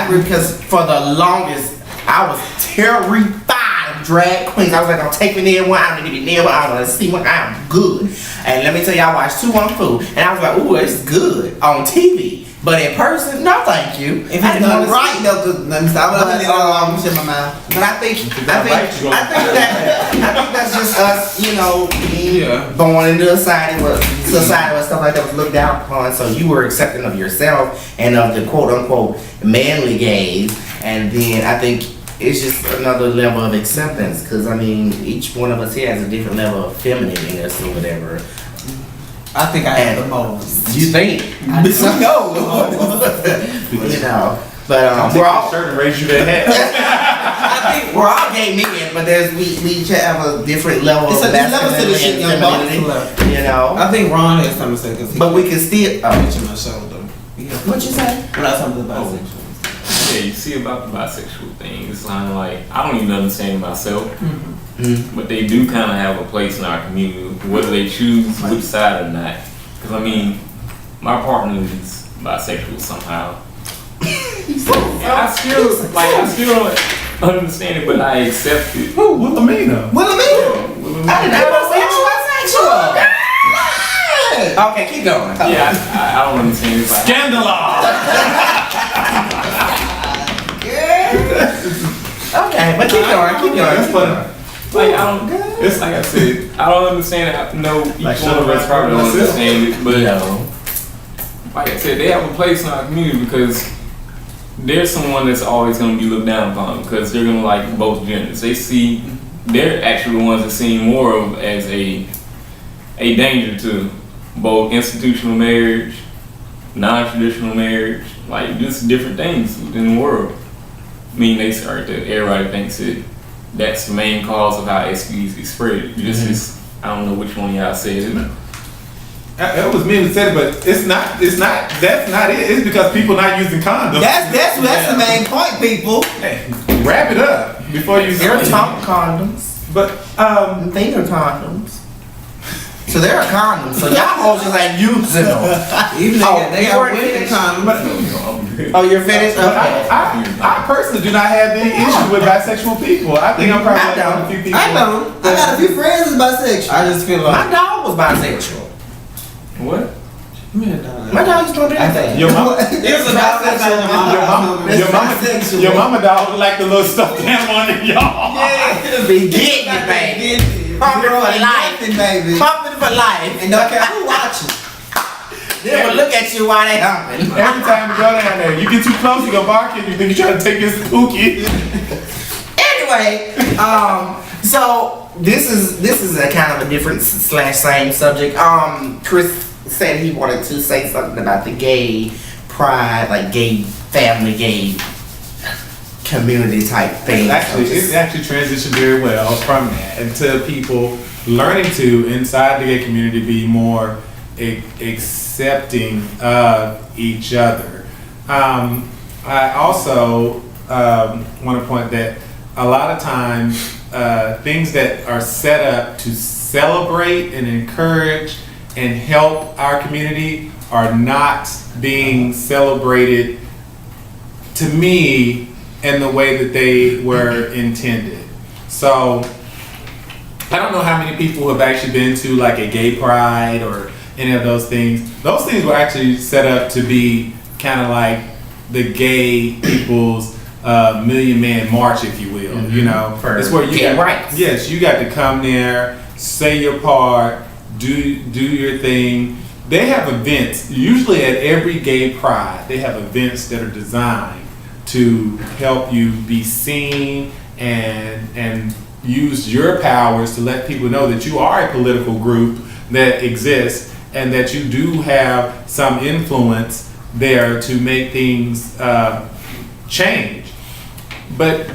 agree because for the longest, I was terrified of drag queens. I was like, don't take me near one. I don't need to be near one. I don't want to see one. I'm good. And let me tell you, I watched 2 on Food, and I was like, ooh, it's good on TV. But in person, no, thank you. If it's done right, though, let me stop. I'm shut my mouth. But I think that's just us, being born into a society where stuff like that was looked down upon. So you were accepting of yourself and of the quote unquote manly gaze, and then I think it's just another level of acceptance. Because I mean, each one of us here has a different level of feminine in us or whatever. I think I have the most. You think? I know. You know, but we're all shirt and raise you that hat. I think we're all gay men, but we each have a different level It's of a level to the shit, young femininity. You know, I think Ron has something to say because he but we can still. mentioned my shoulder. What you say? We're not talking about bisexual. Yeah, you see about the bisexual thing, it's kind of like, I don't even understand it myself, but they do kind of have a place in our community, whether they choose which side or not. Because I mean, my partner is bisexual somehow. And I still don't understand it, but I accept it. Who? Wilhelmina. Wilhelmina? I didn't know bisexual. Okay, keep going. Yeah, I don't understand it. Okay, but keep going. That's funny. Like, I don't, it's like I said, I don't understand it. I know each Like, one of us probably don't understand it, but No. like I said, they have a place in our community because there's someone that's always going to be looked down upon because they're going to like both genders. They're actually the ones that see more of as a danger to both institutional marriage, non-traditional marriage, like just different things in the world. I mean, they start that everybody thinks that's the main cause of how STDs get spread. Just I don't know which one of y'all said it. It was me who said it, but it's not. That's not it. It's because people not using condoms. That's the main point, people. Hey, wrap it up before you. They're top condoms. But They are condoms. So they're condoms. So y'all hoes just ain't using them. Even they you got weren't women finished? condoms. Oh, you're finished? but Okay. I personally do not have any issue with bisexual people. I think I'm probably I like one of the few people. I know. I got a few friends that's bisexual. I just feel My like dog was bisexual. What? My dog used to do anything. Your mama, There's a your mama dog like the little stuffed animal under y'all. Be getting it, baby. Pumping for life. Baby. Pumping for life. And don't care who watching. They will look at you while they humping. Every time you go down there, you get too close, you go bark and you think you're trying to take his spooky. Anyway, so this is a kind of a different / same subject. Chris said he wanted to say something about the gay pride, like gay family, gay community type thing. It's actually transitioned very well from that into people learning to, inside the gay community, be more accepting of each other. I also want to point that a lot of times things that are set up to celebrate and encourage and help our community are not being celebrated, to me, in the way that they were intended. So I don't know how many people have actually been to like a gay pride or any of those things. Those things were actually set up to be kind of like the gay people's Million Man March, if you will. You know, it's where you got rights. Yes, you got to come there, say your part, do your thing. They have events, usually at every gay pride, they have events that are designed to help you be seen and use your powers to let people know that you are a political group that exists and that you do have some influence there to make things change. But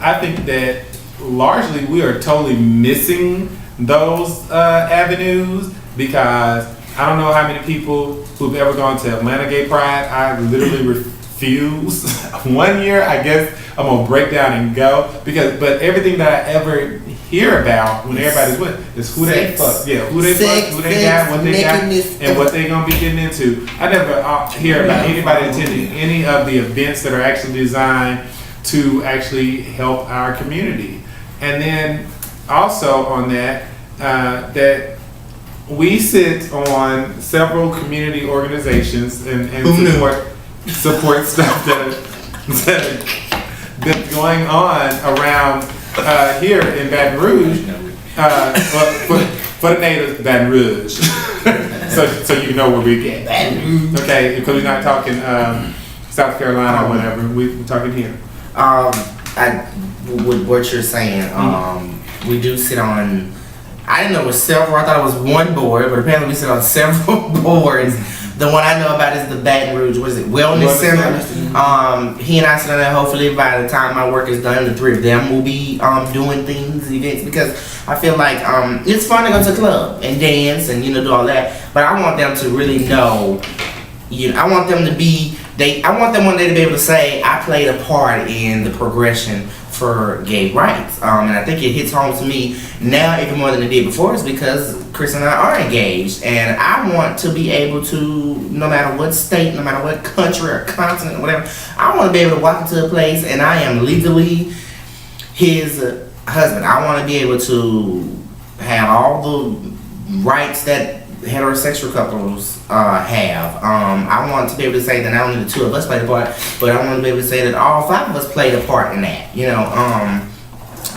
I think that largely we are totally missing those avenues, because I don't know how many people who've ever gone to Atlanta Gay Pride. I literally refuse. One year, I guess I'm gonna break down and go, but everything that I ever hear about when everybody's with is who they fuck, who they fuck, who they got, what they got, and what they gonna be getting into. I never hear about anybody attending any of the events that are actually designed to actually help our community. And then also on that, that we sit on several community organizations and support stuff that's going on around here in Baton Rouge, for the natives, Baton Rouge. so you know where we get. Okay, because we're not talking South Carolina or whatever. We're talking here. With what you're saying, we do sit on I didn't know it was several. I thought it was one board, but apparently we sit on several boards. The one I know about is the Baton Rouge, what is it, Wellness Center. He and I sit on there. Hopefully by the time my work is done, the three of them will be doing things, events, because I feel like it's fun to go to the club and dance and do all that. But I want them to really know, I want them to be, I want them one day to be able to say, I played a part in the progression for gay rights. And I think it hits home to me now even more than it did before, is because Chris and I are engaged, and I want to be able to, no matter what state, no matter what country or continent or whatever, I want to be able to walk into a place and I am legally his husband. I want to be able to have all the rights that heterosexual couples have. I want to be able to say that not only the two of us played a part, but I want to be able to say that all five of us played a part in that.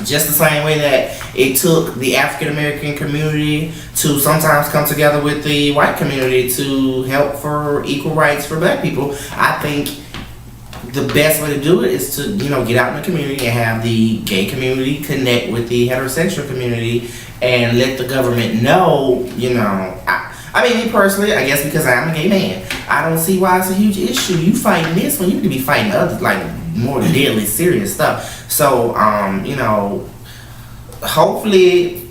Just the same way that it took the African American community to sometimes come together with the white community to help for equal rights for black people. I think the best way to do it is to, get out in the community and have the gay community connect with the heterosexual community and let the government know, I mean, me personally, I guess because I am a gay man, I don't see why it's a huge issue. You fighting this when you could be fighting other, like, more deadly serious stuff. So, hopefully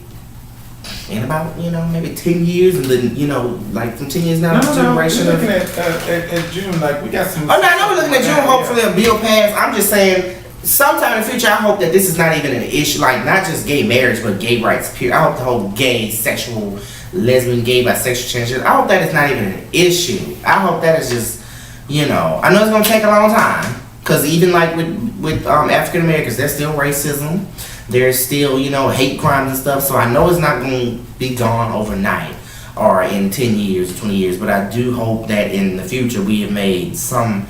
in about, maybe 10 years, and then, like from 10 years now, generation we're looking at June, like we got some. Oh, no, I know we're looking at June, hopefully a bill passed. I'm just saying, sometime in the future, I hope that this is not even an issue, like not just gay marriage, but gay rights, period. I hope the whole gay, sexual, lesbian, gay, bisexual, transgender, I hope that is not even an issue. I hope that is just, I know it's gonna take a long time, because even like with African Americans, there's still racism, there's still, hate crimes and stuff, so I know it's not gonna be gone overnight or in 10 years or 20 years, but I do hope that in the future we have made some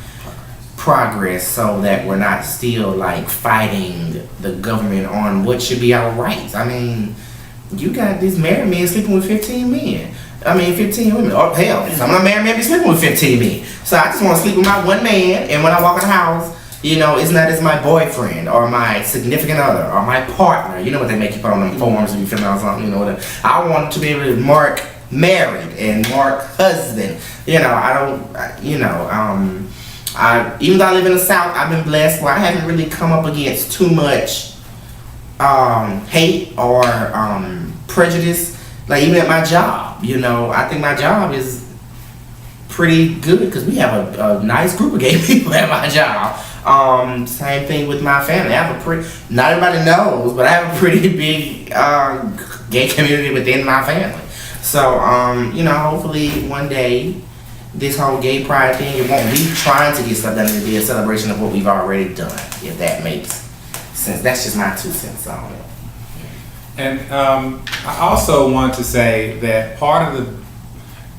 progress so that we're not still like fighting the government on what should be our rights. I mean, you got these married men sleeping with 15 men. 15 women. Oh, hell, some of my married men be sleeping with 15 men. So I just want to sleep with my one man, and when I walk in the house, it's not as my boyfriend or my significant other or my partner. You know what they make you put on them forms when you fill out something, whatever. I want to be able to mark married and mark husband. Even though I live in the South, I've been blessed where I haven't really come up against too much hate or prejudice. Like even at my job, I think my job is pretty good because we have a nice group of gay people at my job. Same thing with my family. I have not everybody knows, but I have a pretty big gay community within my family. So, hopefully one day this whole gay pride thing, it won't be trying to get stuff done. It'll be a celebration of what we've already done, if that makes sense. That's just my 2 cents on it. And I also want to say that part of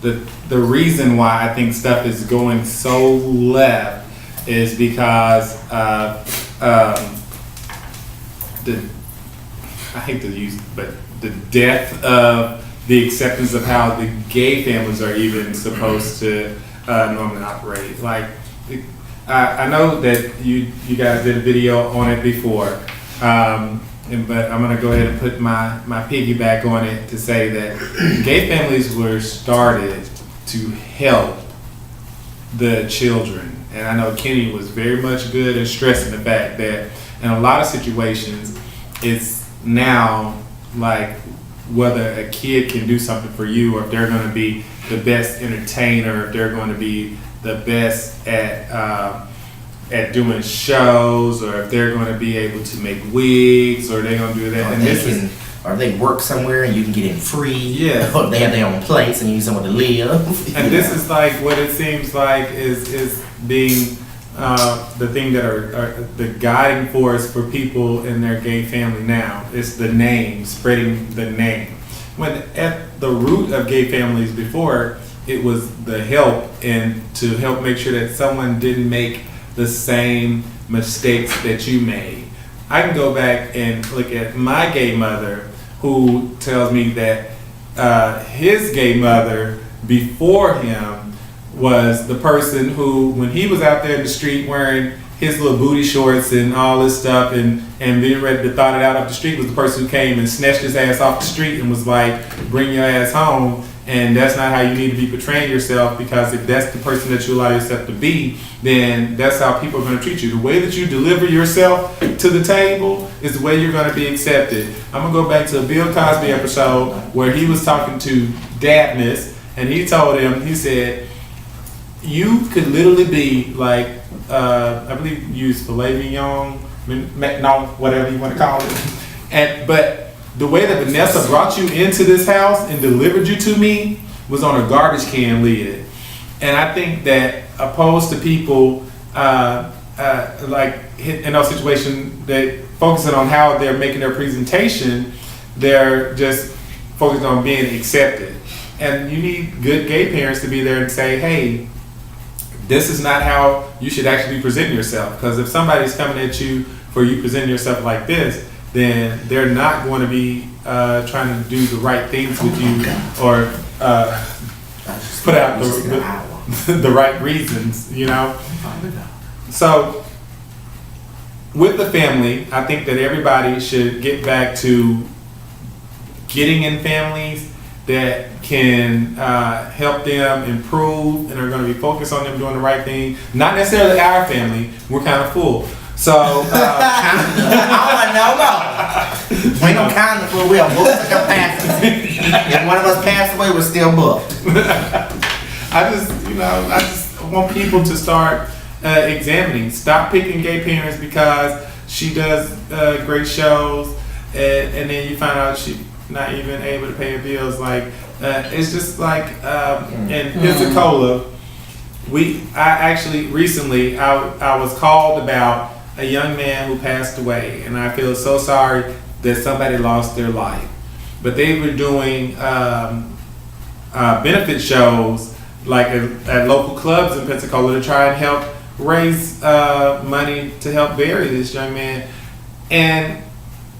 the reason why I think stuff is going so left is because I hate to use, but the death of the acceptance of how the gay families are even supposed to normally operate. Like, I know that you guys did a video on it before, but I'm gonna go ahead and put my piggyback on it to say that gay families were started to help the children. And I know Kenny was very much good at stressing the fact that in a lot of situations, it's now like whether a kid can do something for you, or if they're going to be the best entertainer, if they're going to be the best at doing shows, or if they're going to be able to make wigs, or they're going to do that. Or they work somewhere and you can get in free. Yeah. Or they have their own place and you need somewhere to live. And this is like what it seems like is being the thing that are the guiding force for people in their gay family now. It's the name, spreading the name. When at the root of gay families before, it was the help, and to help make sure that someone didn't make the same mistakes that you made. I can go back and look at my gay mother, who tells me that his gay mother before him was the person who, when he was out there in the street wearing his little booty shorts and all this stuff and being ready to throw it out off the street was the person who came and snatched his ass off the street and was like, bring your ass home. And that's not how you need to be portraying yourself, because if that's the person that you allow yourself to be, then that's how people are going to treat you. The way that you deliver yourself to the table is the way you're going to be accepted. I'm going to go back to a Bill Cosby episode where he was talking to Dabness, and he told him, he said, you could literally be like, I believe you used filet mignon, no, whatever you want to call it. But the way that Vanessa brought you into this house and delivered you to me was on a garbage can lid. And I think that opposed to people like in those situations that focusing on how they're making their presentation, they're just focused on being accepted. And you need good gay parents to be there and say, hey, this is not how you should actually be presenting yourself. Because if somebody's coming at you for you presenting yourself like this, then they're not going to be trying to do the right things with you or put out the right reasons, you know? So, with the family, I think that everybody should get back to getting in families that can help them improve and are going to be focused on them doing the right thing. Not necessarily our family, we're kind of full. So, we don't count it for we are booked for capacity. If one of us passed away, we're still booked. I just want people to start examining. Stop picking gay parents because she does great shows, and then you find out she's not even able to pay her bills. Like, it's just like, in Pensacola, I actually recently, I was called about a young man who passed away, and I feel so sorry that somebody lost their life. But they were doing benefit shows like at local clubs in Pensacola to try and help raise money to help bury this young man. And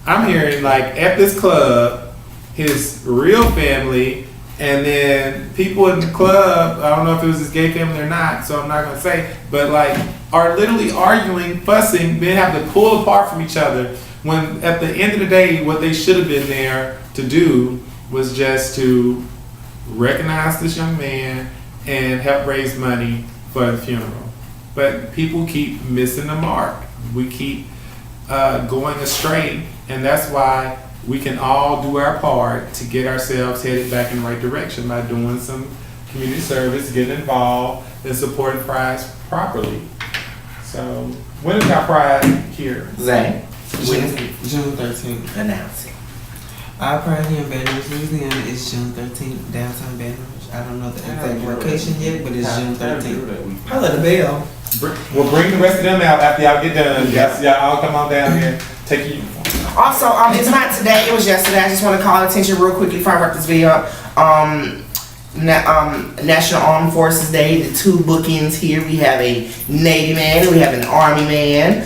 I'm hearing like at this club, his real family and then people in the club, I don't know if it was his gay family or not, so I'm not gonna say, but like are literally arguing, fussing, then have to pull apart from each other when at the end of the day, what they should have been there to do was just to recognize this young man and help raise money for the funeral. But people keep missing the mark. We keep going astray, and that's why we can all do our part to get ourselves headed back in the right direction by doing some community service, getting involved, and supporting Pride properly. So, when is our Pride here? Zay, June 13th. announce it. Our Pride here in Baton Rouge, Louisiana is June 13th, downtown Baton Rouge. I don't know the exact location yet, but it's June 13th. Holla the bell. We'll bring the rest of them out after y'all get done. Y'all all come on down here, take your uniform. Also, it's not today, it was yesterday. I just want to call attention real quickly before I wrap this video up. National Armed Forces Day, the two bookends here. We have a Navy man and we have an Army man.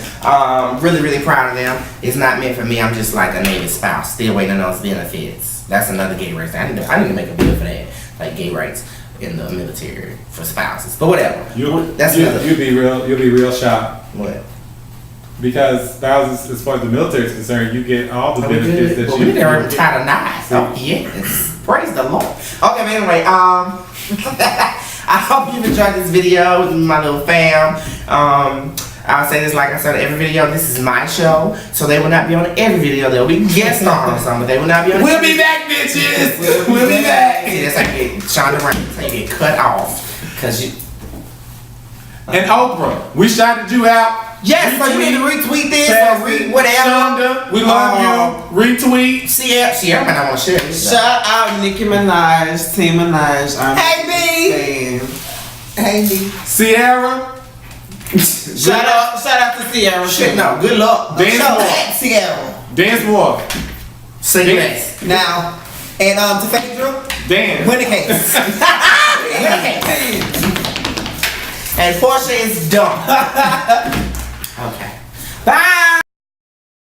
Really, really proud of them. It's not meant for me. I'm just like a Navy spouse, still waiting on those benefits. That's another gay rights. I need to make a bill for that, like gay rights in the military for spouses. But whatever. You'll be real shocked. What? Because thousands, as far as the military is concerned, you get all the benefits that you get. We're tied of knives. Oh yes, praise the Lord. Okay, but anyway, I hope you've enjoyed this video with my little fam. I'll say this like I said in every video, this is my show, so they will not be on every video. They'll be guest stars on some, but they will not be on. We'll be back, bitches. We'll be back. See, that's how you get Shonda Rhimes. That's how you get cut off, cause you. And Oprah, we shouted you out. Yes, so you need to retweet this or whatever. Shonda, we love you. Retweet. Ciara might not want to share this. Shout out Nicki Minaj, Team Minaj. Hey B. Hey B. Ciara. Shout out to Ciara. Shit, no. Good luck. Dance more. Ciara. Dance more. Sing less. Now, and to Phaedra, Dance. win the case. Win the case. And Portia is dumb. Okay. Bye.